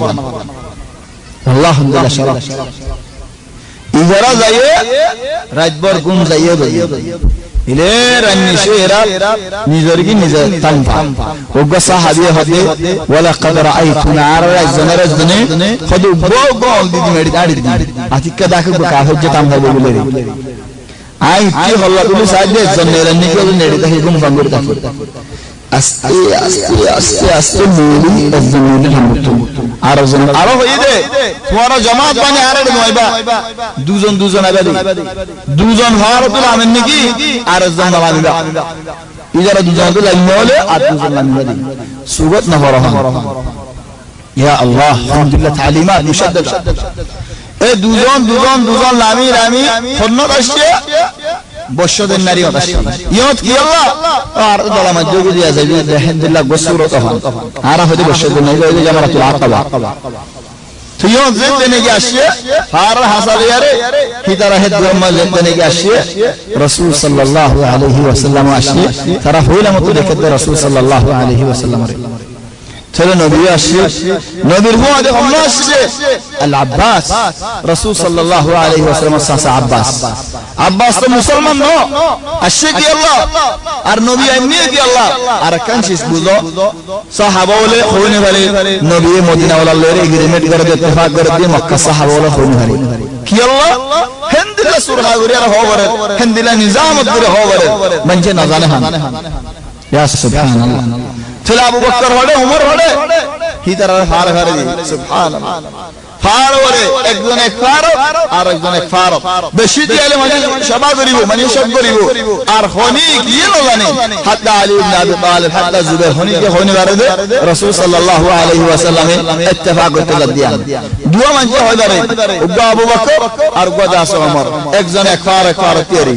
S1: अल्लाह अल्हम्दुलिल्लाह शरफ इजरा जाइए रात भर गुम जाइए इले रन्नी शेरा निजरगी निजर तंफा ओग साहबी हदे वला قد رايتنا عرى الزنرزني خدو بوغو دي मेडी दाड़ी दी आतिक दाख का हज्जत हम बोले बोले आई की हल्ला तुम साजे जन्नेरन्नी के नेडी दही गुम बंगुर दा আস্তে আস্তে আস্তে আস্তে মুলি الزمين همتم আরজন আরো হই দে তোমার জামাত বানি আরে নয়বা দুজন আবাদি দুজন ভারতুল আমেন নাকি আরজন নামাবিবা ইজারা দুজন তো লাইনলে আর দুজন নামাবি সুগত না হরহম ইয়া আল্লাহ আলহামদুলিল্লাহ তালিমাত মুশাদ্দাদা এই দুজন লামি ফন্নত আসছে বর্ষদের নারী আসছে ইয়ত কি আল্লাহ আর দলা মজুরি দিয়া যাবে আলহামদুলিল্লাহ বসুরত হন আর হতে বর্ষদের নারী হইলে জামারাতুল আকাবা তো ইয়ত দেনে কি আসছে আর হাসালে আরে হিতারা হে দুম্মা দেনে কি আসছে রাসূল সাল্লাল্লাহু আলাইহি ওয়াসাল্লাম আসছে তারা হইলা মত দেখতে রাসূল সাল্লাল্লাহু আলাইহি ওয়াসাল্লাম ছেলে নবী আসছে, নবীর হুয়াদে অন্য আসছে আল আব্বাস, রাসূল সাল্লাল্লাহু আলাইহি ওয়াসাল্লামের চাচা আব্বাস। আব্বাস তো মুসলমান ন, আসছে কি আল্লাহ আর নবী এমনি কি আল্লাহ আর কানছিস বুঝো সাহাবা বলে হইনে পারে নবী মদিনা ওয়ালা লরে এগ্রিমেন্ট করে ইত্তেফাক করে দিয়ে মক্কা সাহাবা বলে হইনে পারে কি আল্লাহ হিন্দিলা সুরহা করে আর হবে হিন্দিলা নিজামত করে হবে মঞ্জে না জানে হান ইয়া সুবহানাল্লাহ। ছেলে আবু বকর হলে উমর হলে হিতারা ফার করে দি সুবহানাল্লাহ। ফার ওরে একজন এক ফার আর একজন এক ফার বেশি দিলে মানে সভা করিব মানে সব করিব আর হনি কি না জানে হাত্তা আলী ইবনে আবি তালিব হাত্তা জুবাইর হনি কে হনি করে দে রাসূল সাল্লাল্লাহু আলাইহি ওয়াসাল্লামে ইত্তেফাক করতে দিয়া দুয়া মানতে হয় দারে উগা আবু বকর আর উগা দাস ওমর একজন এক ফার তৈরি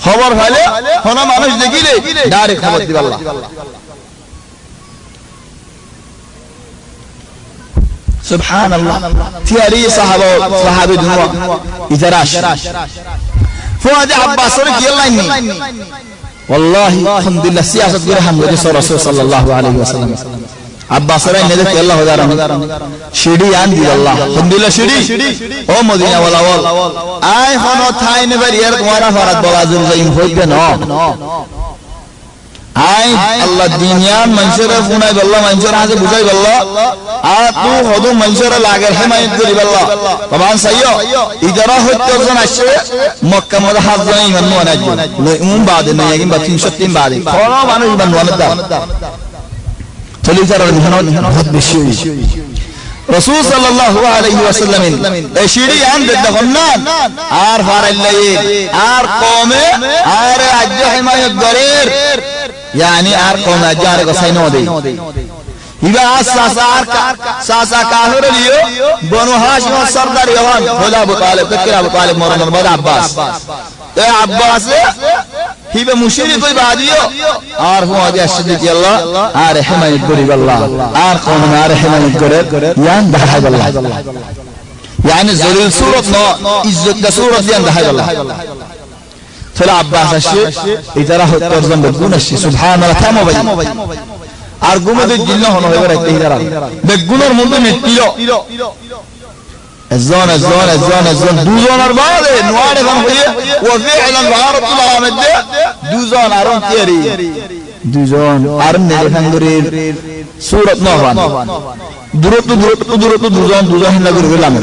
S1: খবর হলে কোন মানুষ দেখিলে ডাইরেক্ট খবর দিবে আল্লাহ সুবহানাল্লাহ। থিয়ারি সাহাবী দুয়া ইজারাশ ফুয়াদ আব্বাসের কি লাইনি ওয়াল্লাহি আলহামদুলিল্লাহ সিয়াসত করে হামদে রাসূল সাল্লাল্লাহু আলাইহি ওয়াসাল্লাম আব্বাসের নেদে কে আল্লাহ হাজার সিডি আন দি আল্লাহ আলহামদুলিল্লাহ সিডি ও মদিনা ওয়ালা ওয়াল আই হনো থাইনে বাড়িয়ার তোমারা ফরাত বলা জুল যাইম হইবে না আই আল্লাহ দুনিয়ার মানুষেরা ফুনাই বল্লা মানুষের হাতে বুঝাই বল্লা আর তু হদু মানুষের লাগের হিমায়ত করি বল্লা তখন সাইয়ো ইদারা হইতে একজন আসছে মক্কা মধ্যে হাত জন ইমান নোয়ান একজন উম বাদে নেই একদিন বা 303 বাদে কোন মানুষ ইমান নোয়ান দা চলি যারা মেহনত বহুত বেশি রাসূল সাল্লাল্লাহু আলাইহি ওয়াসাল্লাম এই সিঁড়ি আন দেখুন না আর ফারাইলাই আর কমে আর আজ্জ হিমায়ত গরের यानी आर कौन अजार को सही न दे इबा सासा काहिर लियो बनु हाशिम सरदार यवान खुदा अबू तालिब तकरा अबू तालिब मरन बाद अब्बास ए अब्बास हिबे मुशरिक कोई बादियो और हुआ दे सिद्दीक अल्लाह आर हिमायत करी अल्लाह आर कौन आर हिमायत करे यान दहाय अल्लाह यानी जलील सूरत न इज्जत दा सूरत यान दहाय अल्लाह ছেলে আব্বাস আসছে ইতারা হত্যার বেগুন আসছে সুবহানাল্লাহ থামো ভাই আর গুমদের জিন্ন হলো এবার একটা ইতারা বেগুনের মধ্যে নেতিল একজন দুজনের বাদে নোয়ারে গান হইয়ে ও ফিআলান ভারতুল্লাহ মধ্যে দুজন আর তৈরি দুজন আর নেখাঙ্গরের সূরত নহবান দূরত্ব দুজন লাগরে গেলাম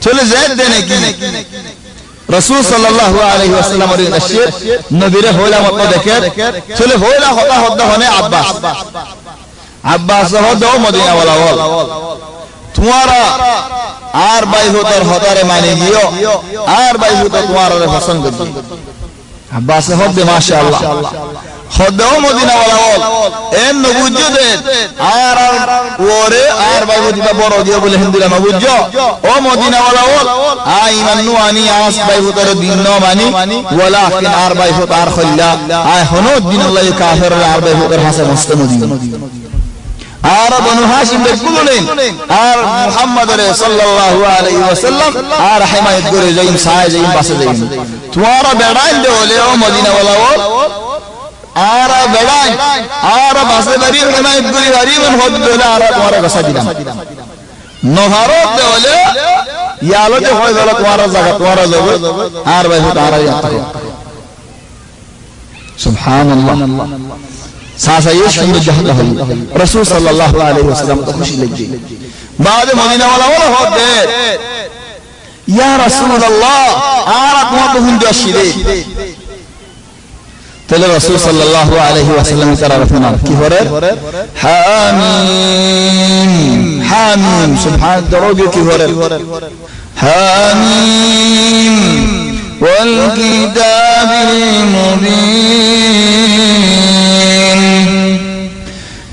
S1: চলে যায় দেনে কি রাসূল সাল্লাল্লাহু আলাইহি ওয়াসাল্লামের নসিহত নবীরে হইলা মত দেখে চলে হইলা হতা হনে আব্বাস হদো মদিনা ওয়ালা ওয়াল তোমারা আর ভাই হতার হতারে মানে গিयो আর ভাই হতা তোমারে পছন্দ করি আব্বাস হদে মাশাআল্লাহ হদো মদিনা ওয়ালা ওয়াল এন নবুজুদে আর ওরে আর ভাই হতা বড় দিও বলে হিন্দুরা নবুজ ও মদিনা ওয়ালা ওয়াল আই মান্নু আনি আস ভাই হতার দিন ন মানি ওয়ালাকিন আর ভাই হতা আর খল্লা আই হনো দিন আল্লাহ কাফির আর ভাই হতার হাসে মুস্তানদি আর বনু হাশিম বেগুলেন আর মুহাম্মদ সাল্লাল্লাহু আলাইহি ওয়াসাল্লাম আর হিমায়ত করে যাইম সায় যাইম পাশে যাইম তোমারা বেড়াইল দেলে ও মদিনা ওয়ালা ওয়াল আর বেড়াই আর পাশে বাড়ি হিমায়ত করে গরিবন হদ দেলে আর তোমারা গসা দিলাম নভারত দেলে ইয়ালতে হয় দেলে তোমারা জায়গা তোমারা যাবে আর ভাই তারা ইয়াত সুবহানাল্লাহ सासा ये सुंदर जहला हो रसूल सल्लल्लाहु अलैहि वसल्लम तो खुशी लगी बाद मदीना वाला हो दे या रसूल अल्लाह आरा तो हिंदू अशिरे तेरे रसूल सल्लल्लाहु अलैहि वसल्लम तरह रफना की होरे हामीम सुभान दरोगे की होरे हामीम वल किताबिल मुबीन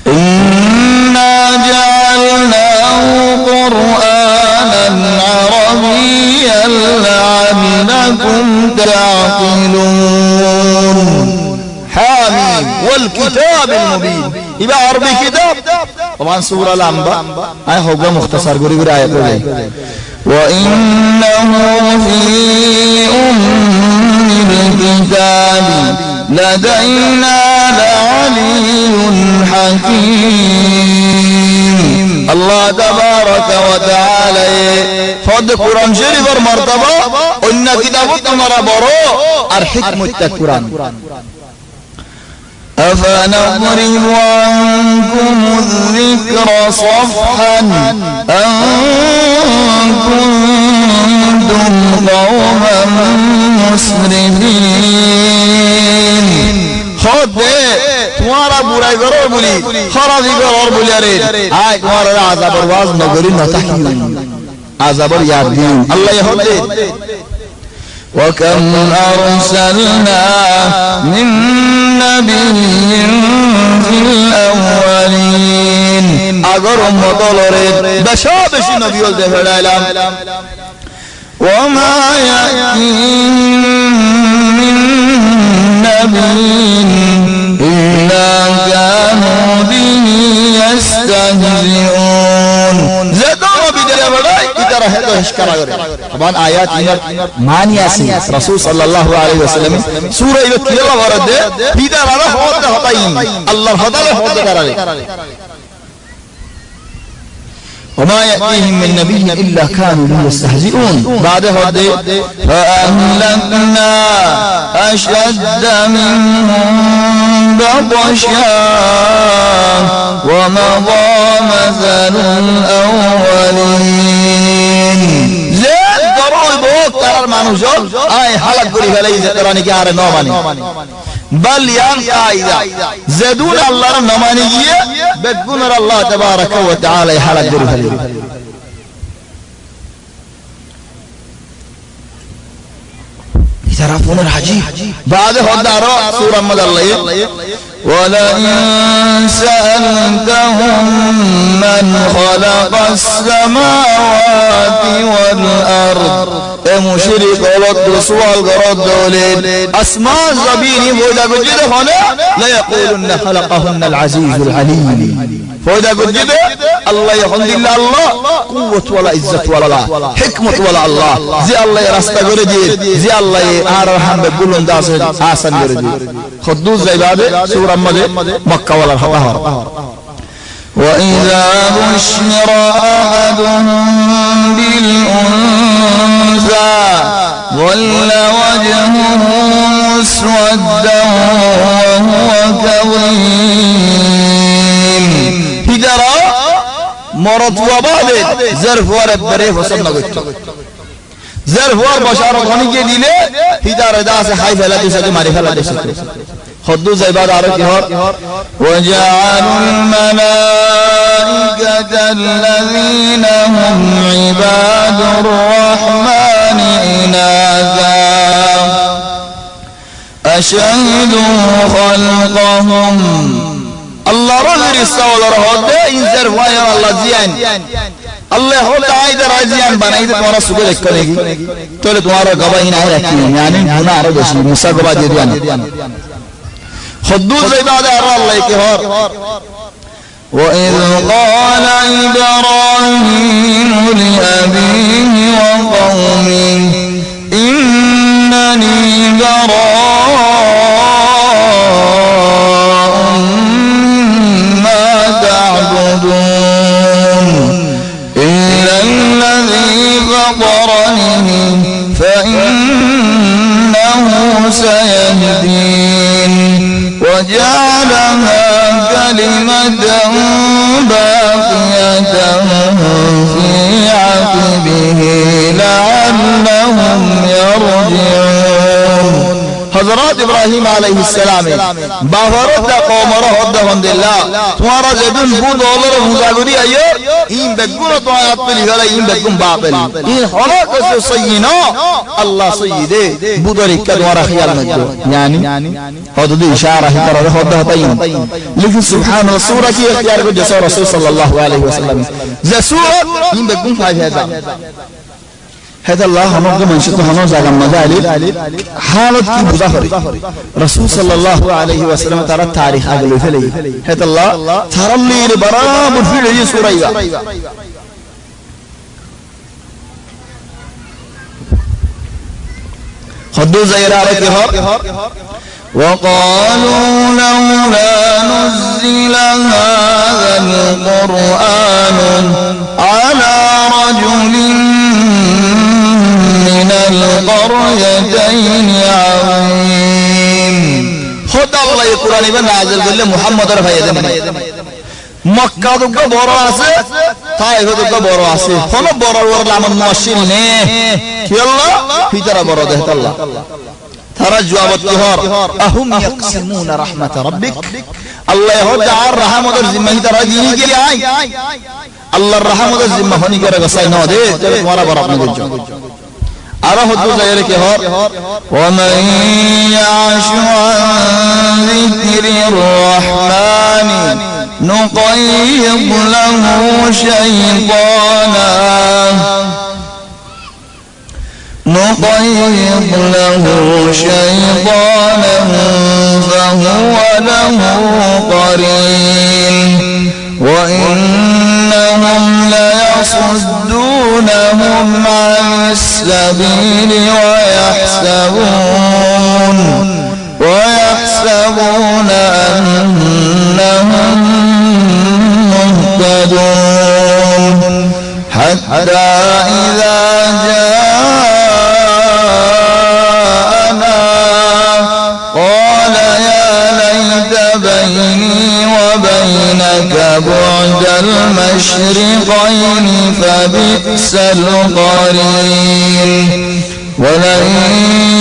S1: إنا جعلناه قرآنا عربيا لعلكم تعقلون حاميم والكتاب المبين إذا عربي كتاب طبعا سورة الأنباء أي هو مختصر قولي آية قولي وإنه في أم الكتاب لدينا لعلي حكيم الله تبارك وتعالى فضل قرآن شريف مرتبة أن كتاب تمرا برو الحكمة القرآن أفنضرب عنكم الذكر صفحا أن كنتم قوما مسرفين خود تمہارا برائی ضرور بولی خرابی ضرور بولی ارے آئے تمہارا عذاب برواز نگری نتحیون عذاب یادین اللہ یہود دے وكم أرسلنا من نبي في الأولين أجر مطلرين بشابش نبي الدهر وما يأتيهم من نبي إلا كانوا به يستهزئون زدوا بدل بلاي إذا رهتوا هشكرا طبعا آيات معنی سی رسول صلی اللہ علیہ وسلم سورہ الکیلا ورد إذا راه هذا هطين الله هذا هذا وما يأتيهم من نبي إلا كانوا به يستهزئون بعد هذا فأهلكنا أشد منهم بطشا ومضى مثل الأولين زين ضروري بوك ترى المعنوشون آي حلق قولي فليس تراني كهار النوماني بل قائدة زدون الله النمانية بقون الله تبارك وتعالى حلق قولي فليس تعرفون العجيب بعد هذا سورة مدلية ولئن سألتهم من خلق السماوات والأرض مشرك ولد سوال قرد دولين أسماء زبيني فإذا قجد هنا لا يقولن خلقهن العزيز العليم فإذا قجد الله يحمد الله الله قوة ولا عزة ولا لا حكمة ولا الله زي الله يرسط قردير زي الله يعرحم بقولن داس حسن قردير خدوز زي بعد سورة مكة ولا الحطهر وإذا بشر أحدهم بالأنثى ظل وجهه مسودا وهو كظيم هدرا مرض وبعد ظرف ورب بريف وصلنا قلت ظرف ور بشارة غني جديلة هدرا داس حيث لا تسد معرفة لا تسد خدوا زي بعض عرفها وجعلوا الملائكة الذين هم عباد الرحمن إناثا أشهدوا خلقهم الله رغر السوال رهده إنزر وير الله زيان الله يقول عايد رازيان بنايد تمہارا صبح لکھنے گی تو تمہارا گواہ ہی نہیں رکھی یعنی گناہ رجسی مسا گواہ دے دیا خدوز عبادة الله كهار وإذ قال إبراهيم لأبيه وقومه إنني براء مما تعبدون إلا الذي فطرني فإنه سيهدين وجعلها كلمة باقية في عقبه لعلهم يرجعون حضرات إبراهيم عليه السلام باورد قوم رهد من الله تمہارا زدون بود الله مزاغري ايو این بگون تو آیات پلی غلا این بگون باطل این خلاق سينا الله سيده بودری که تمہارا خیال نکو یعنی حدود اشاره کرده خود هتاین لیکن سبحان الله سوره کی اختیار کو جیسا رسول صلی الله علیه وسلم ز سوره این بگون فایده هذا الله هنوز من شئت هنوز على مدالي حالة مظاهرة رسول صلى الله عليه وسلم ترى التاريخ أقل فلي هذا الله ترى اللي لبرام في لي سوريا خدوا زيرارتها وقالوا لولا نزل هذا القرآن على رجل من القريتين عظيم خدا الله القرآن نازل করলে মুহাম্মদের ভাইদের মক্কা দুগ্গ বড় আছে তাইফ দুগ্গ বড় আছে কোন বড় বড় নাম মুশিল নে কি আল্লাহ ভিতরা বড় দেখ আল্লাহ তারা জবাব দিহর আহুম ইয়াকসিমুনা রাহমাত রাব্বিক আল্লাহ তাআলার রহমতের জিম্মাহি তারা দিয়ে কি আই আল্লাহর রহমতের জিম্মা হনি করে গসাই না দে তবে তোমার বড় আপনাদের জন্য আর হতো যায়ের কি হর ওয়া মান ইয়াশু আন যিকরির রাহমানি নুকাইয়িদ লাহু শাইতানা نقيض له شيطانا فهو له قرين وإنهم ليصدونهم عن السبيل ويحسبون أنهم مهتدون حتى إذا بعد المشرقين فبئس القرين ولن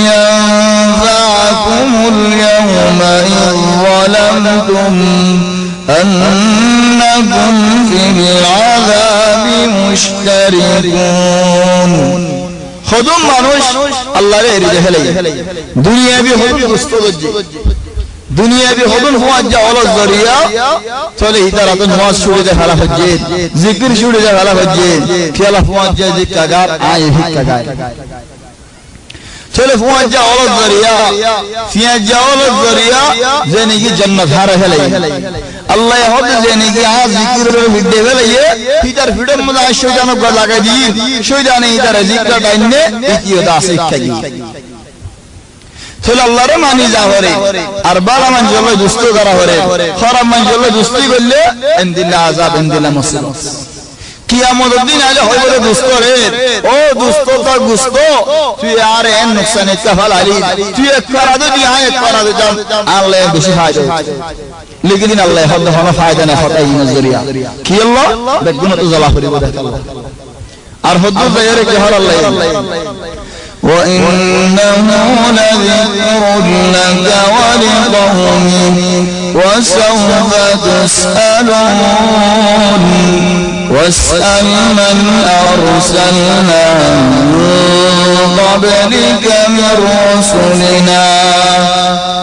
S1: ينفعكم اليوم إذ ظلمتم أنكم في العذاب مشتركون خذوا মানুষ আল্লাহর এরিদে হেলে দুনিয়াবি হল দুস্তলজ্জি দুনিয়াবি হদুন হুয়া জাওয়াল জরিয়া চলে ইদারাত নামাজ শুরু দে হালা হজ্জে জিকির শুরু দে হালা হজ্জে খেলা হুয়া জে জিকাগার আয় হিকাগার চলে হুয়া জাওয়াল জরিয়া ফিয়া জাওয়াল জরিয়া জেনে কি জান্নাত হারে হেলে আল্লাহ হদ জেনে কি আ জিকির রে ভিডে হেলে ইদার ভিডের মধ্যে শয়তান গো লাগা দি শয়তানে ইদার জিকির ডাইনে ইকিও দাস ইকাগি চলে আল্লাহর মানি যা হরে আর বালা মান জলে দুস্ত করা হরে খারাপ মান জলে দুস্তি করলে ইনদিল্লাহ আযাব ইনদিল্লাহ মুসিবত কিয়ামতের দিন আলে হইবরে দুস্ত রে ও দুস্ত তা গুস্ত তুই আর এন নুকসান ইতফাল আলী তুই এক করা দে আয় এক করা দে জান আল্লাহ বেশি ফায়দা লেকিন আল্লাহ হদ হনা ফায়দা না হতাই নজরিয়া কি আল্লাহ বেগুন তো জ্বালা করিব দেখ আল্লাহ আর হদ যায়রে কি হল আল্লাহ وإنه لذكر لك ولقومك وسوف تسألون واسأل من أرسلنا من قبلك من رسلنا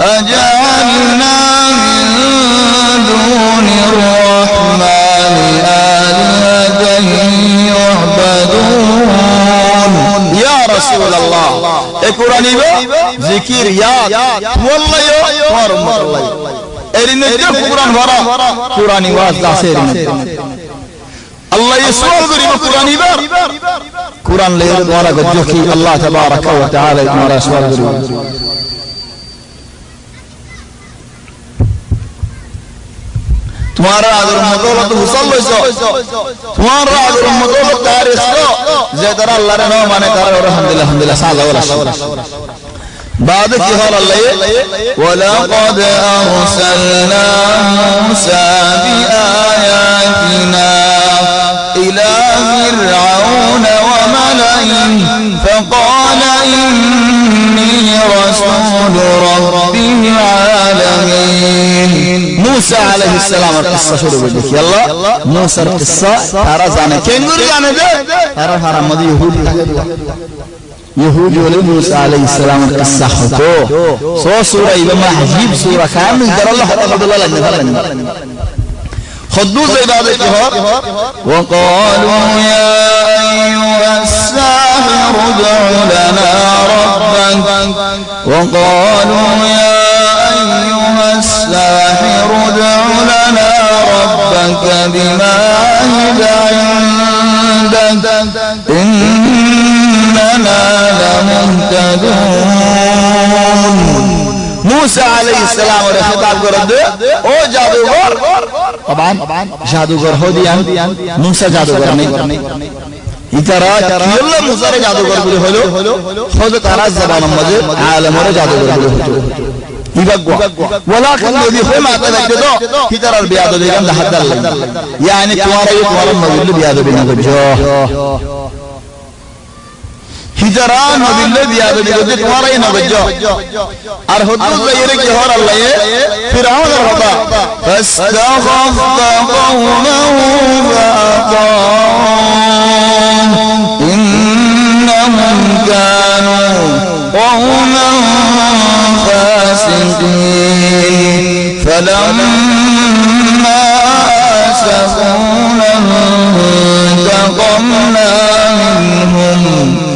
S1: أجعلنا من دون الرحمن آلهة يعبدون يا رسول الله القرآن ذكر ياد والله وارم الله ارين القرآن ورا قرآن واز داسير الله يسوع غريب القرآن بار قرآن لير ورا جوكي الله تبارك وتعالى ورا يسوع غريب तुम्हारा अगर मदौलत हुसल लइसो तुम्हारा अगर मदौलत तारिसो जे तरा अल्लाह रे नाम माने कर और अल्हम्दुलिल्लाह साला वला बाद की हाल अल्लाह वलaqad arsalna Musa biayatina ila fir'aun wa mala'ihi faqala inni rasul rabbil alamin موسى عليه السلام القصة شروع بدك يلا موسى القصة ترى زانا كنغور زانا ده ترى حرام مدي يهودي ولا موسى عليه السلام القصة خطو سو سورة إذا ما حجيب سورة كامل در الله حتى الله لنا خدوا زي بعض الكهار وقالوا يا أيها الساحر ادع لنا ربك وقالوا يا أيها الساحر ادع لنا ربك بما عهد عندك إننا لمهتدون मूसा अलैहिस्सलाम और खिताब कर दे ओ जादूगर तबान जादूगर हो दिया मूसा जादूगर नहीं इतरा किल्ला मूसा रे जादूगर बोले हलो खुद तारा जबान मजे आलम रे जादूगर बोले हलो يبقوا ولكن الذي فهم هذا الجدو كتر البياض اللي عند حد الله يعني توارى ما بالله بياض بينا بجاه هجران ما بالله بياض بينا توارى ما بجاه أرهدوا الله يرك يهار الله فرعون الرضا فاستخف قومه فأطاعوه إنهم كانوا قوما فاسقين فلما آسفونا انتقمنا منهم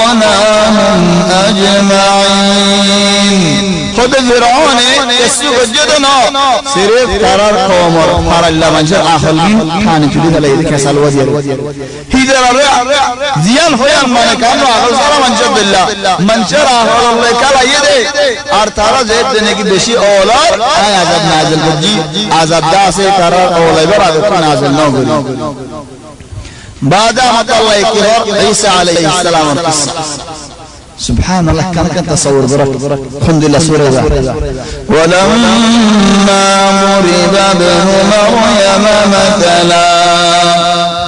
S1: فأغرقناهم أجمعين خود فرعون يسوق جدنا صرف قرار قومر قرار الله منشر آخر من كان جديد على يدك يسأل وزير هذا الرع زيان خيان من كانوا آخر سارا منشر بالله منشر آخر الله كلا يده أرتارا زيد دنيا کی بشي أولاد آي عذاب نازل بجي عذاب داسه قرار أولاد برا نازل نو بری بعد ما الله يكهر عيسى عليه السلام القصة سبحان الله كان تصور برك الحمد لله سورة ولما ضرب ابن مريم مثلا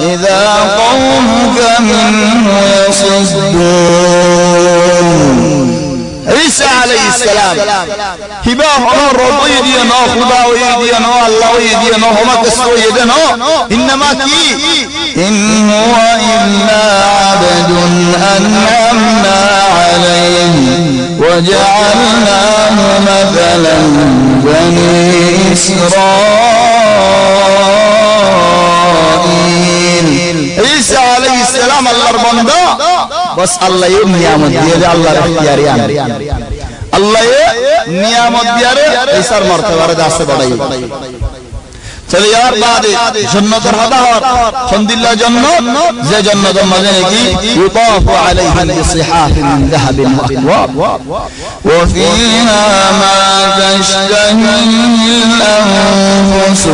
S1: إذا قومك منه يصدون عيسى عليه السلام هباه الله رضي يدينا خدا ويدينا الله ويدينا هما كسو يدينا إنما كي إن هو إلا عبد أنعمنا عليه وجعلناه مثلا بني إسرائيل عيسى عليه السلام الأربعين بس الله ينعمت ديال الله اختياريان الله नियामत दिया रे ऐसा मर्तबा रे दास बढ़ाई चले यार बाद जन्नत रहा और खंदिल्ला जन्नत जे जन्नत मजे की युताफ अलैहिम बिसिहाफ min ذهب واكواب وفيها ما تشتهي الانفس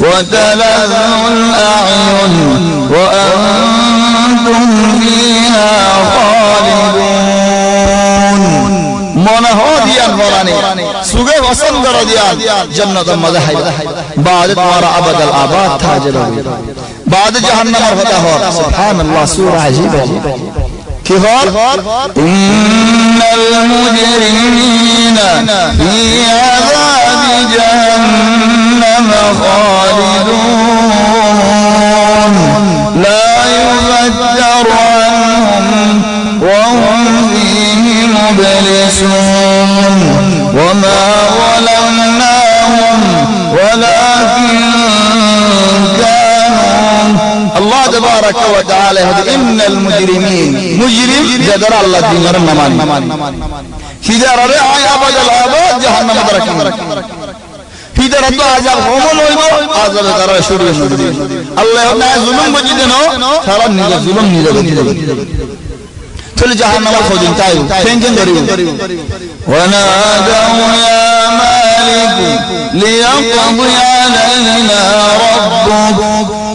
S1: وتلذ الاعين وانتم فيها خالدون মনে হয় দিয়ান বলানি সুগে वसन कर दियान जन्नत मजा है बाद तुम्हारा अबदल आबाद था जरूर बाद जहन्नम होता हो सुभान अल्लाह सूरा अजीब है कि और इन्नल मुजरिमीना फी अज़ाब जहन्नम खालिदून ला युफ़त्तरु अन्हुम व हुम फीहि मुबलिसून وما ظلمناهم ولكن كانوا الله تبارك وتعالى إن المجرمين مجرم جدر الله دينار النمان خدر رعي أبد العباد جهنم دركين خدر الله عذاب هم الويبو عذاب ترى شروع المجرمين الله يقول ظلم بجدنا ترى ظلم نجد تل جهنم الخوجين تايو فينجن دريو ونادوا يا مالك ليقضي علينا ربك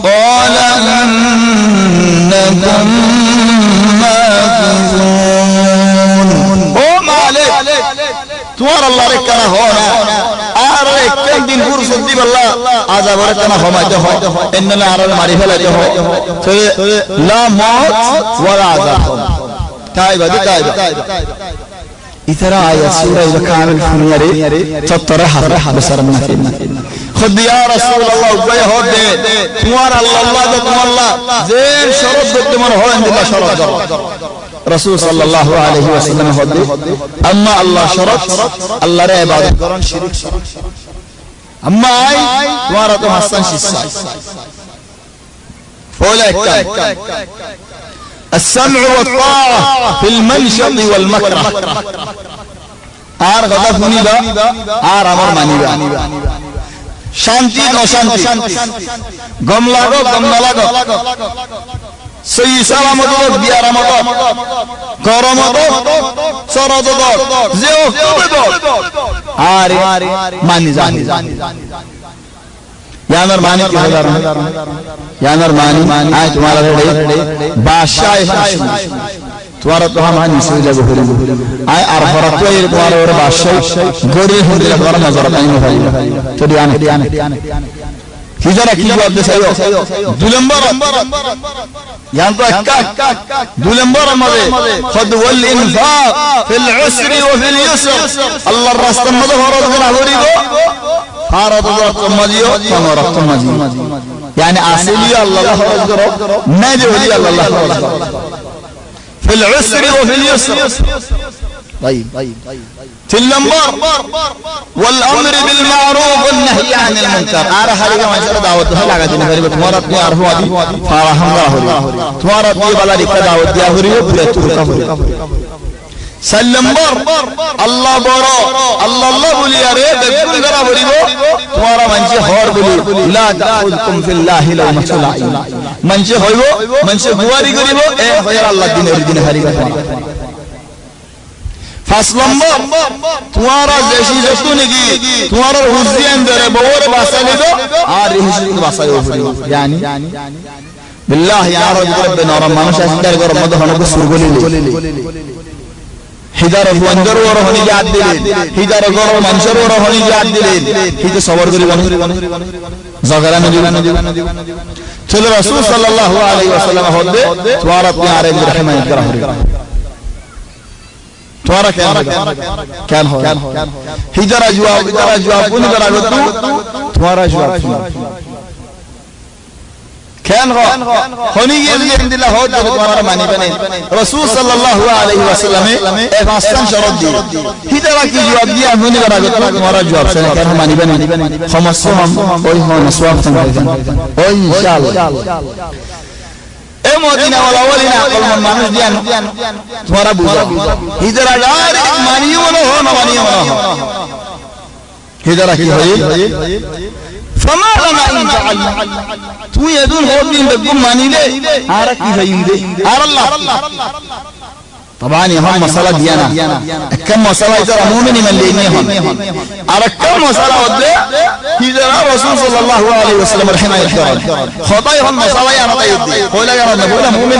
S1: قال إنكم ماكثون او مالك توار الله ركنا هنا آرك كم دين فرصة دي بالله عذاب ركنا هما جهو إننا عرب معرفة جهو لا موت ولا عذاب تائبة دي تائبة इतरा आया सूरज कामिल फुनियारे चतरहा बसरना खुद या रसूल अल्लाह उबय हो दे तुम्हारा अल्लाह तो तुम्हारा जेर शरत तुमन हो इंदिला शरत रसूल सल्लल्लाहु अलैहि वसल्लम हो दे अम्मा अल्लाह शरत अल्लाह रे इबादत करन शिरक अम्मा आई तुम्हारा तो हसन शिस्सा फोला का السمع والطاعة في المنشط والمكره آر غضب منيبا آر أمر منيبا شانتي نوشانتي غم لاغو غم نلاغو سي سلامتو بيارامتو كرامتو সরদ যে আরে মানি জানি यानर मानी की हजार यानर मानी आए तुम्हारा रेडे बादशाह तुम्हारा तो हम हानि से लगे हुए आए आरफरा तो ये तुम्हारा और बादशाह गोरे होने लगा तुम्हारा नजर नहीं हो रही तो दियाने किधर की जवाब दे सही दुलंबर यहाँ तो क्या दुलंबर मजे खुद वल इंफाक फिल उसरी व फिल युस्र अल्लाह रास्ते में तो हर दिन हमारी को हारत तो मजियो तुम्हारा तो मजी यानी असली अल्लाह हरज करो नहीं जो वली अल्लाह हरज करो फिल उसरी व फिल युस्र طيب تلمبر والامر بالمعروف والنهي عن المنكر ار حالي ما شاء دعوت है लगा देने मेरे तुम्हारा अपने आरफ आदि फारहंगा हो तुम्हारा ये वाला रिका दावत दिया हो रही है पूरे तू का हो सल्लंबर अल्लाह बरो अल्लाह बोली अरे बिल्कुल करा बोली वो तुम्हारा मंचे हौर बोली ला ताखुदकुम फिल्लाहि लव मसलाइन मंचे होइबो मंचे गुवारी करिबो ए होयर अल्लाह दिन हरि का फासलंबर तुम्हारा जैसी जस्तु निकी तुम्हारा हुज्जियन दरे बोर बासाले दो আর হিসরি বাসায় ওপরে জানি বিল্লাহ ইয়া রাব্বুনা মানুষ আসদার গর মধ্যে হনকে সুরগলি হিদার বন্দর ওর হনি ইয়াদ দিলেন হিদার গর মানুষের ওর হনি ইয়াদ দিলেন হিতে সবর করি জগরা নদী চলো রাসূল সাল্লাল্লাহু আলাইহি ওয়াসাল্লাম হদে তোমার আপনি আরে রহমান করা হরি तुम्हारा क्या हो हिजरा जवाब पुन करा गो तुम्हारा जवाब क्या होनी ये दिला हो तो तुम्हारा मानी बने रसूल सल्लल्लाहु अलैहि वसल्लम ने एक आसान शर्त दी हिजरा की जवाब दिया होनी करा गो तुम्हारा जवाब से क्या मानी बने खमस हम ओई हो नसवाब संग ओई इंशाअल्लाह ए मदीना वाला वलीना कलमन मानुष दियान तुम्हारा बुझा हिजरा डार मानियो न हो न मानियो न हो हिजरा की होई फमा लना इन फअलना तू यदुन हो दिन बगुम मानी ले आरा की होइंदे आर अल्लाह طبعا हम मसला दिया ना कम मसला इधर मोमिन में लेने हम और कम मसला होते हिजरा रसूल सल्लल्लाहु अलैहि वसल्लम रहना इकरार खुदा हम मसला या ना दे बोला या ना बोला मोमिन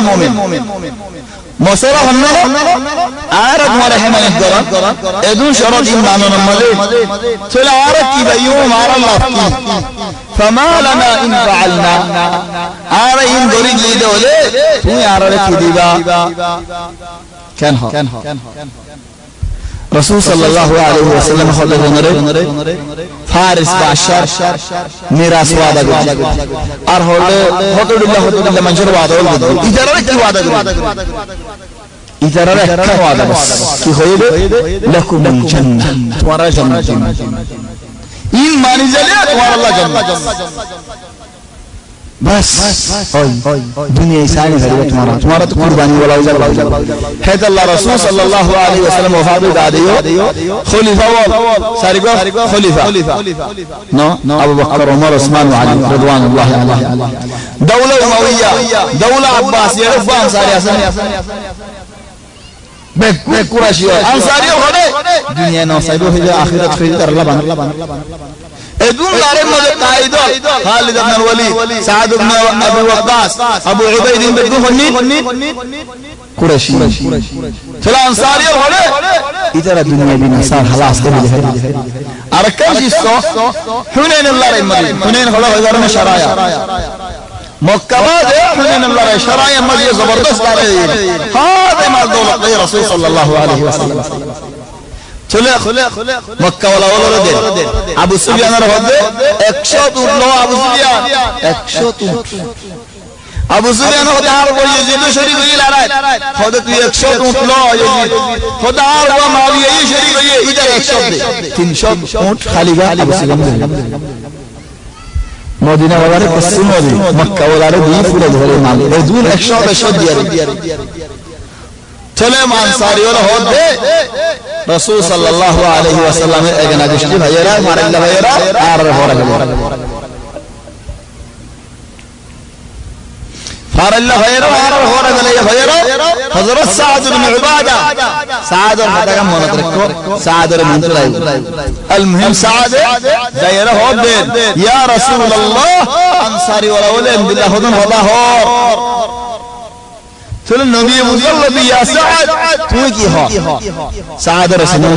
S1: मसला हम ना आरद वाला है मन इकरार एदुन शरत ईमान नमले चला आरद की भाइयों हमारा अल्लाह की फमा लना इन फअलना आर इन गोरी ले दे तू आरद की दीवा كان رسول صلى الله عليه وسلم خلد نره فارس باشر میراث وعده کرد اور حضور الله منشور وعده کرد اجاره کی وعده کرد اجاره کا وعده بس کی ہوئے لكم الجنه تمہارا جنت این مانی جلے تمہارا اللہ جنت बस दुनिया इंसानी है तुम्हारा तो कुर्बानी वाला है तो अल्लाह रसूल सल्लल्लाहु अलैहि वसल्लम वफात दादियो खलीफा सारिगो खलीफा नो अबू बकर उमर उस्मान व अली रिदवानुल्लाह अलैहिम दौला उमविया दौला अब्बासिया रफान सारी असन बे कुरैशी अंसारी होने दुनिया नो साइबो है आखिरत खरीद कर अल्लाह बन ادون دار مجھے قائد خالد بن الولید سعد بن ابي وقاص ابو عبید بن خنی قریشی چلا انصاری ہونے ادھر دنیا بھی نصار خلاص کر دے ارکان جسو حنین اللہ رحمت حنین کھڑا ہو گیا شرایا مکہ بعد حنین اللہ شرایا مجھے زبردست دار ہے ہاں مال دولت رسول صلی اللہ علیہ وسلم চলে মক্কা ওয়ালা দে আবু সুফিয়ানের হদে 100 উঠলো আবু সুফিয়ান 100 উঠ আবু সুফিয়ান হদে আর ওই ইয়াজিদ শরীক হই লড়াই হদে তুই 100 উঠলো ইয়াজিদ হদে আর ওয়া মাবিয়া এই শরীক হই ইদার 100 দে 300 উঠ খালি গা আবু সুফিয়ান মদিনা ওয়ালারে পশ্চিম মক্কা ওয়ালারে দুই পুরো ধরে মাল এই দুই 100 দিয়ে चले मानसारी वाला हो दे रसूल सल्लल्लाहु अलैहि वसल्लम एक नगश्ती भैया मारे भैया आर हो रहा ফারাল্লাহ গায়রা আর হরে গেলে গায়রা হযরত সাদ ইবনে উবাদা সাদের কথা মনে রাখো সাদের মন্ত্র المهم সাদ গায়রা হবে ইয়া রাসূলুল্লাহ আনসারী ওয়ালা ওলেন বিল্লাহ হুদুন হদা হ চলো নবী মুসাল্লাল্লাহু ইয়া সাদ তুমি কি হ সাদের শুনো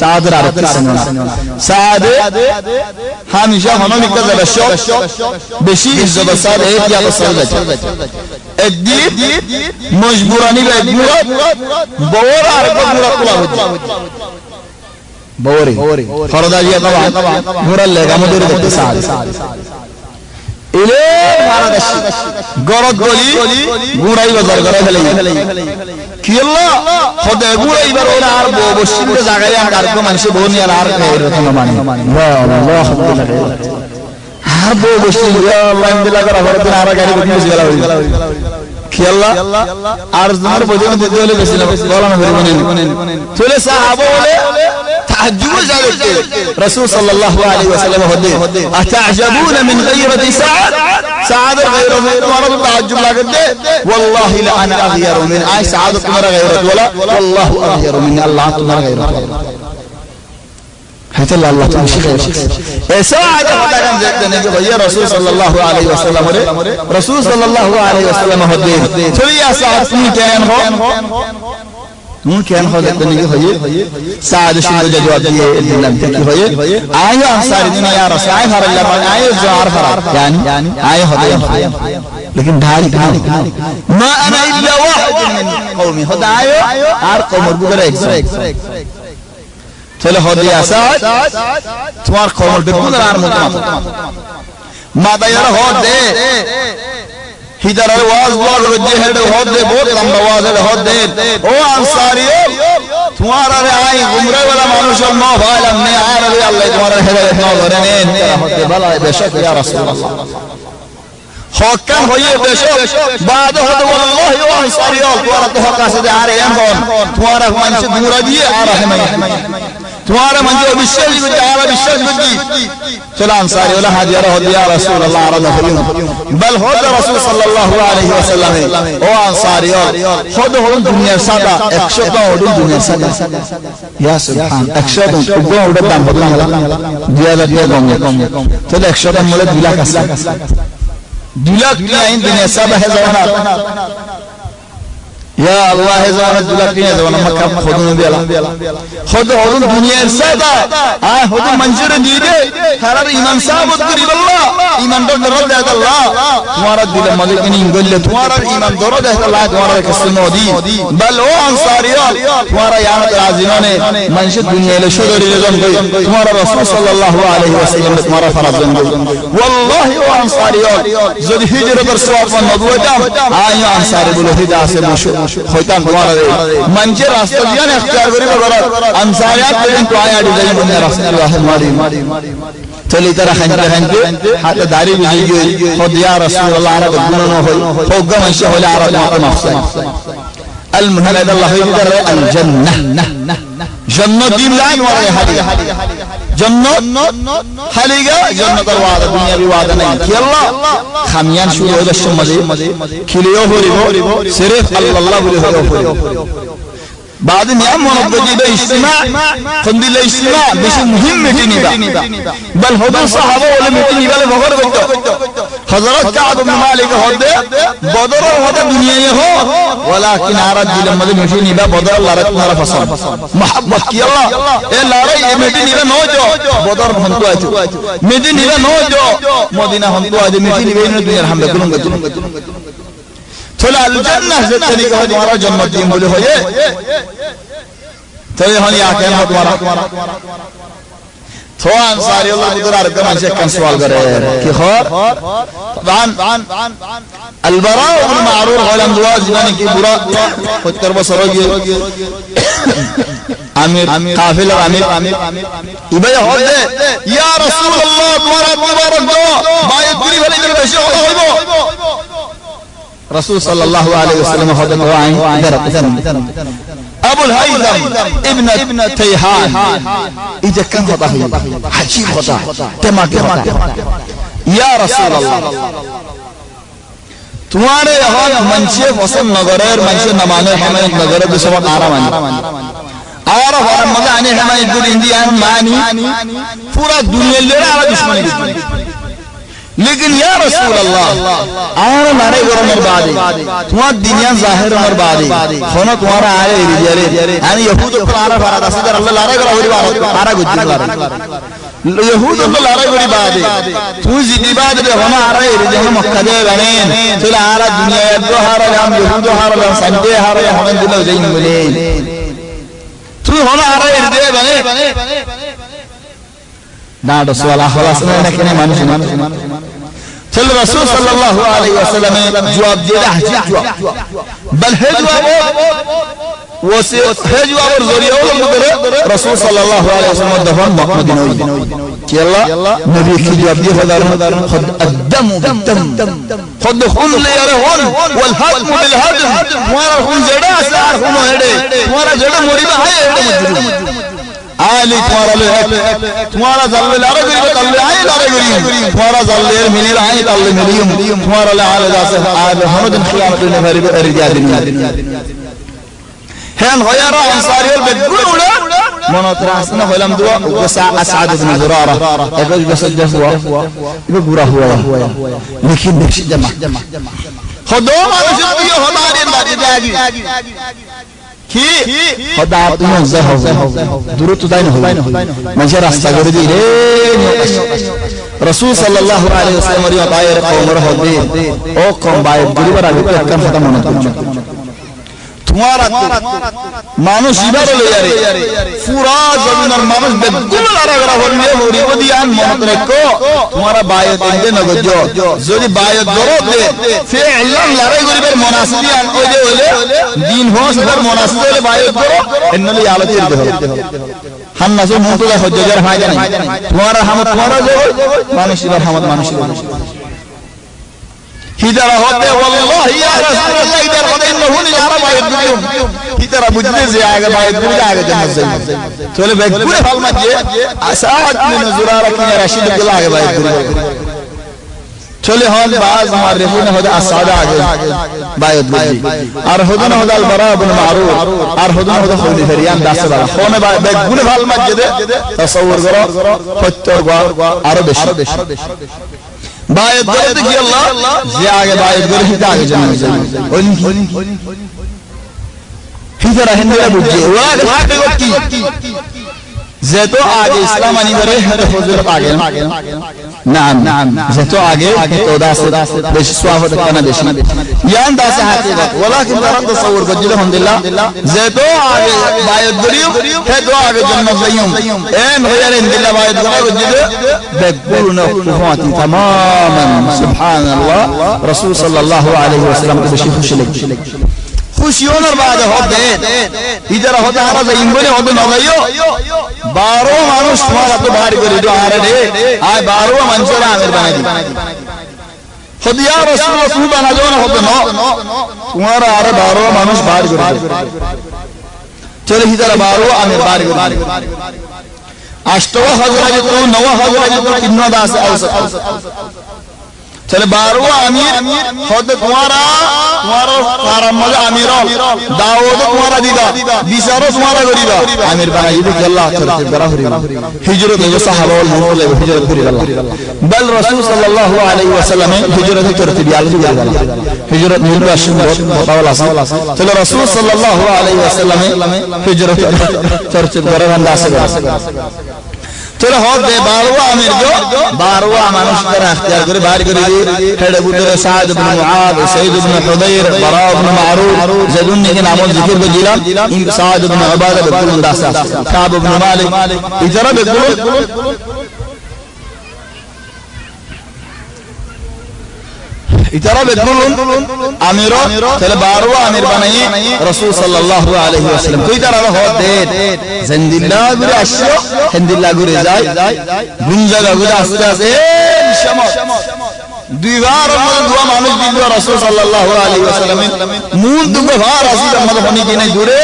S1: সাদের আর কি শুনো সাদ হামিশা হনমি কাজা বেশি ইজ্জত সাদ এই কি সাদ الدين مجبوراني بأجبورة بورا عرقب مرقلا بوري فردا جيه طبعا مورا اللي قاموا دوري دكت سعد إليه مارا دشي غرق قولي غوراي بزار غرق هلي كي الله خده غوراي برونا عربو بوشين ده زاغري عرقب منشي بوني العرق غير رتماماني والله خبر لغير عربو بوشين يا الله اندلا غرق فرطنا عرق غير بكي بسي غلاوي কি আল্লাহ আর তোমার বদিন দিতে হলে বেশি না বলা না বলেন চলে সাহাবা বলে তাহাজ্জুদ জালতে রাসূল সাল্লাল্লাহু আলাইহি ওয়াসাল্লাম হদে আতা'জাবুনা মিন গায়রাতি সাদ সাদ গায়রা তোমার তাহাজ্জুদ লাগতে ওয়াল্লাহি লা আনা আগয়ারু মিন আই সাদ তোমার গায়রাত ওয়ালা ওয়াল্লাহু আগয়ারু মিন আল্লাহ তোমার গায়রাত حتى الله تمشي ساعد هذا كان زيد يا رسول صلى الله عليه وسلم رسول صلى الله عليه وسلم هدين تقول يا سعد كان هو ممكن هو زيد سعد شنو جواب ديه الدين تكي هو ايو انصار دين يا رسول الله الله ايو جوار فرات يعني ايو هدين لكن ढाली ما انا الا واحد من قومي هدا ايو আর কওমের বুকের একজন চলে হদি আসাদ তোমার কমল বেকুন আর মত মাদায়ার হদে হিদারের ওয়াজ বল রজে হেড হদে বহুত লম্বা ওয়াজ হদে ও আনসারিও তোমার আরে আই গুমরে वाला মানুষ ন ভাইলাম নে আর আল্লাহ তোমার হেদায়েত ন ধরে নেন হদে বলায় বেশক ইয়া রাসূলুল্লাহ হকান হয়ে বেশক বাদ হদে ওয়াল্লাহি ওয়া আনসারিও তোমার তো হক আছে আর এন হন তোমার মানুষ দূরা দিয়ে আর রহমান तुम्हारा मंजूर विश्वास करते आला विश्वास करती चला अंसारी वाला हाजिर हो दिया रसूल अल्लाह आला फरीम बल हो रसूल सल्लल्लाहु अलैहि वसल्लम ओ अंसारी खुद हो दुनिया सादा 100 का हो दुनिया सादा या सुभान 100 तो उगो उड़ता बदला दिया दिया कम चलो 100 का मुले 2 लाख 2 लाख इन दुनिया सादा है जवाना يا الله زمان الدلقين زمان مكة خدون بيلا خد خدون دنيا السادة خدون منجر ديده خرار إيمان ثابت قريب الله إيمان درد هذا الله تمہارا دل مالکین انگل تمہارا ایمان درد هذا الله تمہارا کسنو دی بل او انصاریان تمہارا یامت العظیمان منشد دنیا لشدر لزم گئی تمہارا رسول صلی اللہ علیہ وسلم تمہارا فرض زن گئی والله او انصاریان زد ہجرت رسول و نبوتام آیا انصاری بلو ہدا سے مشو خویتان تمہارا دے منجر راستہ دیان اختیار کری بغرات انصاریات لیکن تو آیا دیزائی بندے رسول اللہ ماری چلی طرح خنجر حتی داری بزیگی خود یا رسول اللہ عرب الدنانو ہوئی خوگا منشہ ہوئی عرب مقام افسان المحمد اللہ يقدر الجنة جنة دين لائن ورائے حالی جنة حالیگا جنة الوعدة دنیا بھی وعدہ نہیں کی اللہ خامیان شروع ہو جشن مزے کھلیو ہو رہو صرف اللہ بلے ہو بعد نعم ونبجي باجتماع فندي الاجتماع بشي مهم متنبا بل هدو صحابة ولا متنبا لفقر قلتو حضرت كعب بن مالك هدو بدر وهدو دنيا هو ولكن عرد لما دي متنبا بدر الله رتنا رفصل محبت كي الله ايه لاري متنبا نوجو بدر هنتو آجو متنبا نوجو مدينة هنتو آجو متنبا انو دنيا الحمد كلهم چلا الجنہ سے طریقہ تمہارا جنت دین بولے ہوئے تو یہ ہونی آکے ہم تمہارا تو انصاری اللہ قدر عرقم انشاء کن سوال کرے کی خور طبعا البراء بن معرور غلام دواز جنانی کی برا خود کربا سروگی امیر قافل امیر ابای ہو دے یا رسول اللہ تمہارا مبارک دو باید کری بھلی جل بشی اللہ ہوئیبو رسول صلى الله عليه وسلم هذا وعين أبو الهيثم ابن تيهان إذا كان خطأ عجيب خطأ تمام خطأ يا رسول الله तुम्हारे यहाँ मंचे पसंद नगरेर मंचे नमाने हमें नगरेर दुश्मन आराम और हमारा मजा आने हमें इधर इंडियन मानी पूरा दुनिया ले रहा है दुश्मन लेकिन या रसूल अल्लाह आर नारे गरमर बादे तुम्हारा दुनिया जाहिर उमर बादे होना तुम्हारा आरे रिजरे यानी यहूद को आरा फरा दसदर अल्लाह लारे गरा होरी बात आरा गुज्जी लारे यहूद को लारे गरी बादे तू जिदी बादे होना आरा रिजरे मक्का दे बने तो आरा दुनिया दो हारा हम यहूद हारा हम संडे हारा हम दिलो जइन बोले तू होना आरा रिजरे बने ना रसूल अल्लाह खलास ने लेकिन मानुष चल रसूल सल्लल्लाहु अलैहि वसल्लम जवाब दे रहा है जवाब बल है जवाब वो से है जवाब और जरिया वो मगर रसूल सल्लल्लाहु अलैहि वसल्लम दफन मदीना कि अल्लाह नबी की जवाब दिया खुद अद्दम बिद्दम खुद खून ले रहे होन वल हदम बिल हदम तुम्हारा खून जड़ा सार खून हेड़े तुम्हारा जड़ा मोरी में है हेड़े आली तुम्हारा जल्ले लारे गरी तल्ले आए लारे गरी तुम्हारा जल्ले मिली आए तल्ले मिलियम तुम्हारा ले आले जासे आले हमदन खियामत ने भरी रिजा दुनिया هن غير أنصاري البدون مناطراسنا فلم دوا وسع أسعد بن زرارة يقول بس الجفوا يقول هو لكن مش جمع خدوم على شديه هناري النادي داعي كي خدا أبوه زهو دروت داين هو من شر أستغفر دي رسول صلى الله عليه وسلم ريا طائر قوم رهدي أو قوم بايد غريبا رابطة كم خدا مناطر तुम्हारा मानुष इधर ले यारे पूरा जमीन और मानुष बेगुल आरागरा होने होरी वो दियान मोहतरे को तुम्हारा बायत इंदे नगजो जोरी बायत जरूर दे फिर अल्लाह लारे गुरी पर मुनासिबी आन को दे ओले दिन हो सफर मुनासिब ओले बायत करो इन्नले यालत दे हम नसो मुंह तो हो जजर फायदा नहीं तुम्हारा हम तुम्हारा जो मानुष इधर हम मानुष इधर होते वल्लाह या रसूल अल्लाह इधर होते इन्हों ने यारा बायत गुरियों इधर बुझने से आएगा बायत गुरी आएगा जन्नत से चले बेगुरे फाल मत ये असाद में नजुरारा की रशीद के आगे बायत गुरी चले हाल बाज हमारे रसूल ने होता असाद आगे बायत गुरी और होता ना होता अलबरा बिन मारूफ और होता ना होता खुद फरियाम दास वाला होने बेगुरे फाल मत ये तस्वीर करो फत्तर और बेश बायत गलत की अल्लाह जे आगे बायत गलत ही आगे जन्नत हिजरा हिंदुरा बुझे वाग की जे तो आगे इस्लाम आनी बरे है हुजूर आगे नाम जे तो आगे तो दास बेश स्वागत करना बेश यान दास हकीकत वलाकिन तरक तसव्वुर बजल अलहमदुलिल्लाह जे तो आगे बायत गरियो है तो आगे जन्नत जायूं एन गैर इंदिल्लाह बायत गरियो जिदे बेगुलना कुफाती तमामन सुभानअल्लाह रसूल सल्लल्लाहु अलैहि वसल्लम को बेश खुश लगी खुशियों और बाद होते इधर होता है ना इंबले होते नगायो बारो मानुष तुम्हारा तो बाहर करी दो आरे दे आय बारो मंचरा आमिर बना दी खुद या रसूल रसूल बना दो ना होते नो तुम्हारा आरे बारो मानुष बाहर करी चले इधर बारो आमिर बाहर करी अष्टवा हज़रात तो नवा हज़रात तो किन्ना दास औसत चले बारवा अमीर खुद तुम्हारा मजा अमीरों दाऊद तुम्हारा दीदा बिसारो तुम्हारा गरीबा अमीर बना ये देख अल्लाह तरफ करा हिजरत जो सहाबा वाल मोल हिजरत करी अल्लाह बल रसूल सल्लल्लाहु अलैहि वसल्लम हिजरत करते भी आलू करी अल्लाह हिजरत निरवा बहुत वाला चलो रसूल सल्लल्लाहु अलैहि वसल्लम हिजरत करते करा अंदाज से चलो हो दे बारवा अमीर जो बारवा मानुष तरह अख्तियार करे बाहर करे हेडे बुतरे साद इब्न मुआद सईद इब्न हुदैर बरा इब्न मारूफ ज़ैदुन के नामों जिक्र को जिला इन साद इब्न उबादा बिकुल अंदासा काब इब्न मालिक इजरा बिकुल इतना बिल्कुल अमीरों चले बारवा अमीर बनाइए रसूल सल्लल्लाहु अलैहि वसल्लम कोई तरह हो दे जिंदिल्ला गुरे अश्यो हिंदिल्ला गुरे जाय गुंजगा गुरे अस्ता से शमा दीवार में दुआ मानुष दिलवा रसूल सल्लल्लाहु अलैहि वसल्लम मूल दुआ भार असी मतलब होने की नहीं जुड़े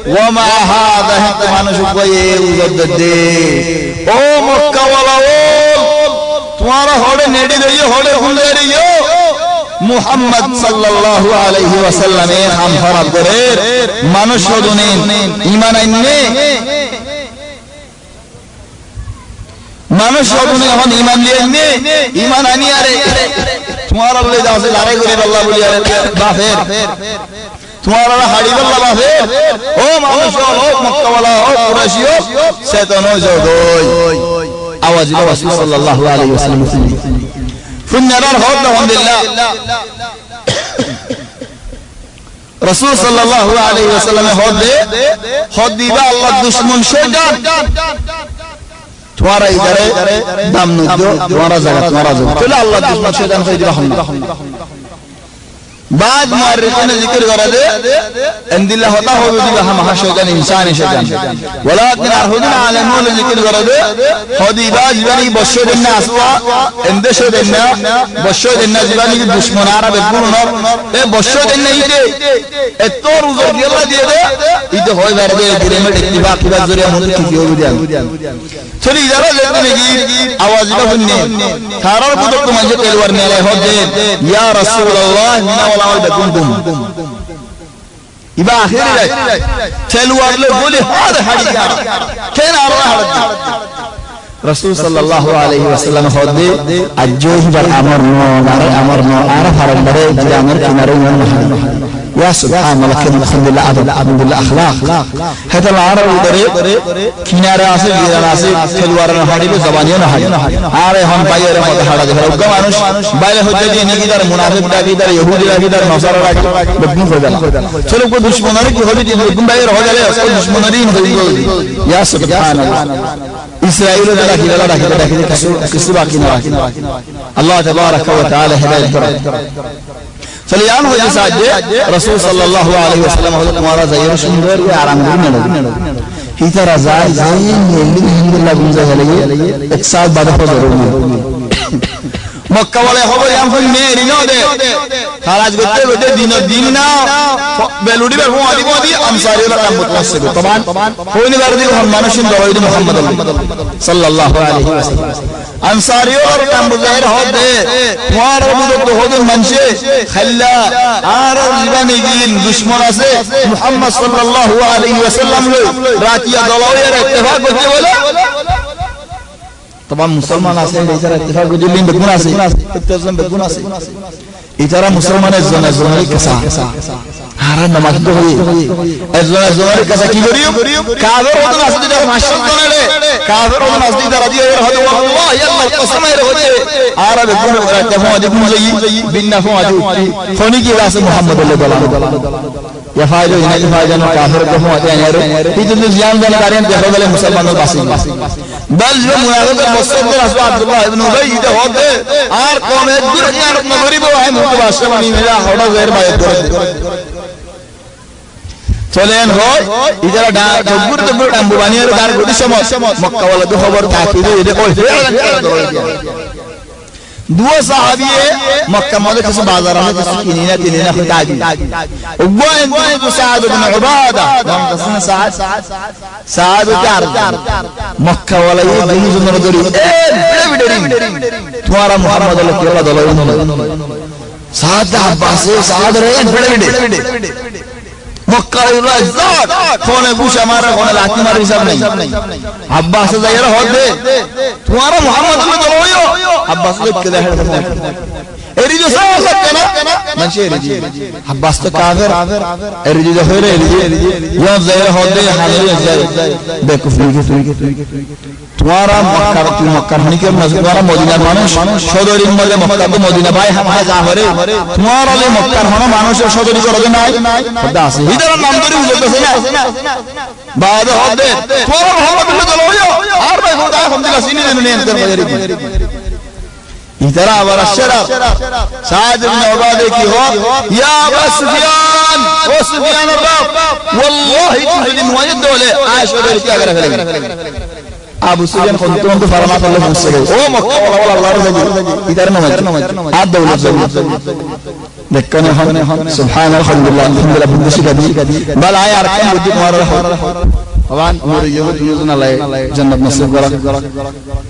S1: व मा हादा है मानुष को ये उजद दे ओ मक्का वाला ओ तुम्हारा होड़े नेड़ी रहियो होड़े खुल रहियो মুহাম্মদ সাল্লাল্লাহু আলাইহি ওয়াসাল্লামে হাম খরাব করে মানুষ দুনিন ঈমান আননে মানুষ দুনিন এখন ঈমান নিয়ে ঈমান আনি আরে তোমার আল্লাহ যাওছে লড়াই করে আল্লাহ বলি আরে বাফের তোমার আল্লাহ হাড়ি আল্লাহ বাফের ও মানুষ ও মক্কা ওয়ালা ও কুরাইশি ও শয়তান ও জগই আওয়াজ রাসূল সাল্লাল্লাহু আলাইহি ওয়াসাল্লাম ফুন্নারার হদ আলহামদুলিল্লাহ রাসূল সাল্লাল্লাহু আলাইহি ওয়াসাল্লাম হদ দিবা আল্লাহ দুশমন শয়তান তোমারা ইদারে দাম নদ্য তোমারা জায়গা তোমারা যাও তাহলে আল্লাহ দুশমন শয়তান কই দিবা হন بعد مؤرخين ذكر غرضه ان الله هتا هو بها مها شيطان انسان شيطان ولكن ارهدنا علمون ذكر غرضه خدي باج بني بشر الناس اند شيطان بشر الناس بني دشمن عرب بقولون اي بشر الناس اتور وزر يلا দিয়ে দে ইতে হয় বারবে ডিরেমেট ইত্তিফাক কি জরিয়া মত কি হবে দেন চলি যারা লেতে গির আওয়াজ টা শুননে তারার পুত্র তো মানে তেলওয়ার নেলে হদে ইয়া রাসূলুল্লাহ মিনা ওয়ালা বেকুমকুম ইবা আখিরে তেলওয়ার লে বলি হাদ হাড়িয়া কেন আল্লাহ হাদ রাসূল সাল্লাল্লাহু আলাইহি ওয়াসাল্লাম হদে আজহি বার আমর নো আর ফারন্দরে যে আমর কিনারে মন يا سبحان الله كلمة الحمد لله الحمد لله أخلاق هذا العرب يدري كنارة أصل جيران أصل كلوارنا هاري بزبانية نهاي عارة هم باير هم تهارا ده ربما مانوش باير هجة ديني كدار منافق دا كدار يهودي دا كدار نصارى دا بدون فضل چلو کو دشمنانی کی ہوتی تھی بدون باير ہو جائے اس کو دشمنانی ہوتی يا سبحان الله إسرائيل دا كده کسی باقی نہ الله تبارك وتعالى هداية فليان هو جساج رسول صلى الله عليه وسلم هو تمہارا زیر سندر یا آرام کرنے لگے ہی طرح زائد الحمد لله بنزا چلے ایک سال بعد ہو ضرور মক্কা বলে হবে এখন মেরি ন দে খারাজ করতে করতে দিন না বেলুডি বের হওয়া দি আনসারী ওরা কাম করতেছে তখন হইনি বার দিন মানুষিন দরদি মুহাম্মদ সাল্লাল্লাহু আলাইহি ওয়াসাল্লাম আনসারী ওরা কাম বুঝাইর হবে তোমার মধ্যে তো হবে মানুষে খাল্লা আর জীবনে দিন দুশমন আছে মুহাম্মদ সাল্লাল্লাহু আলাইহি ওয়াসাল্লাম রাতিয়া দলাওয়ের ইত্তেফাক করতে বলে तमाम मुसलमान आसे इधर इत्तेफाक गुजलिन बेगुन आसे इत्तेफाक बेगुन आसे इधर मुसलमान जन जनारी कसा हारा नमाज तो होई जन जनारी कसा की करियो काफिर होत नासदी दर माशर दोने काफिर होत नासदी दर दियो हद वाल्लाह यल्ला कसम है होते आरा बेगुन इत्तेफाक दिगुन जई बिन्ना फवाजु खोनी की वासे मोहम्मद अल्लाह या फायदो इने फायदो काफिर को होते हैं यार इधर जो जियान जानकारी देखो वाले मुसलमानों बासी बल जो मुनाफिक मुसलमान असवा अब्दुल्लाह इब्न उबई इधर होते और कौन है दुनिया में गरीब है मुतवासिर नहीं मेरा होड़ा गैर बात चलें हो इधर डबुर अंबुबानियर कार गुडी समझ मक्का वाला तो खबर ताकि इधर कोई दुआ साहबिये मक्का मौले किसी बाजार में किसी किनीना तिनीना खुदाजी वो इंसान तो साद बिन उबादा हम कसम साद चार मक्का वाला ये नहीं सुनने दरी बड़े तुम्हारा मोहम्मद अल्लाह के अल्लाह दलाल साद अब्बास साद रहे बड़े मक्का वाला जात कौन है पूछा मारा कौन है लाठी मारी सब नहीं अब्बास से जायरा होते तुम्हारा मोहम्मद अल्लाह दलाल अब्बास लोग के दहर एरिजो साला केना मंशे एरिजो अब्बास तो काफिर एरिजो जो होरे एरिजो यो जाहिर होते हाजिर जाए बेकूफी के तुम्हारा मक्का हनी के तुम्हारा मदीना मानुष सदरी मले मक्का तो मदीना भाई हमारे जाहरे तुम्हारा ले मक्का होना मानुष सदरी করে নাই খোদা আছে ইদার নাম ধরে বুঝতেছে না বাদ হবে তোমার মোহাম্মদ সাল্লাল্লাহু আর ভাই খোদা আলহামদুলিল্লাহ সিনে নেন করে বাজারে इधर आवर अशरफ साद बिन उबादे की हो या अबू सुफियान ओ सुफियान रब वल्लाहि तुझे मुआयद दोले आयशा दे क्या करे अबू सुफियान को तो फरमाता अल्लाह मुझसे ओ मक्का वाला अल्लाह रजी इधर नमज आप दौलत देखने हम सुभान अल्हम्दुलिल्लाह अल्हम्दुलिल्लाह बिंदशी कदी बल आया अरकान बुद्धि तुम्हारा भगवान और ये दुनिया ना लाए जन्नत नसीब करा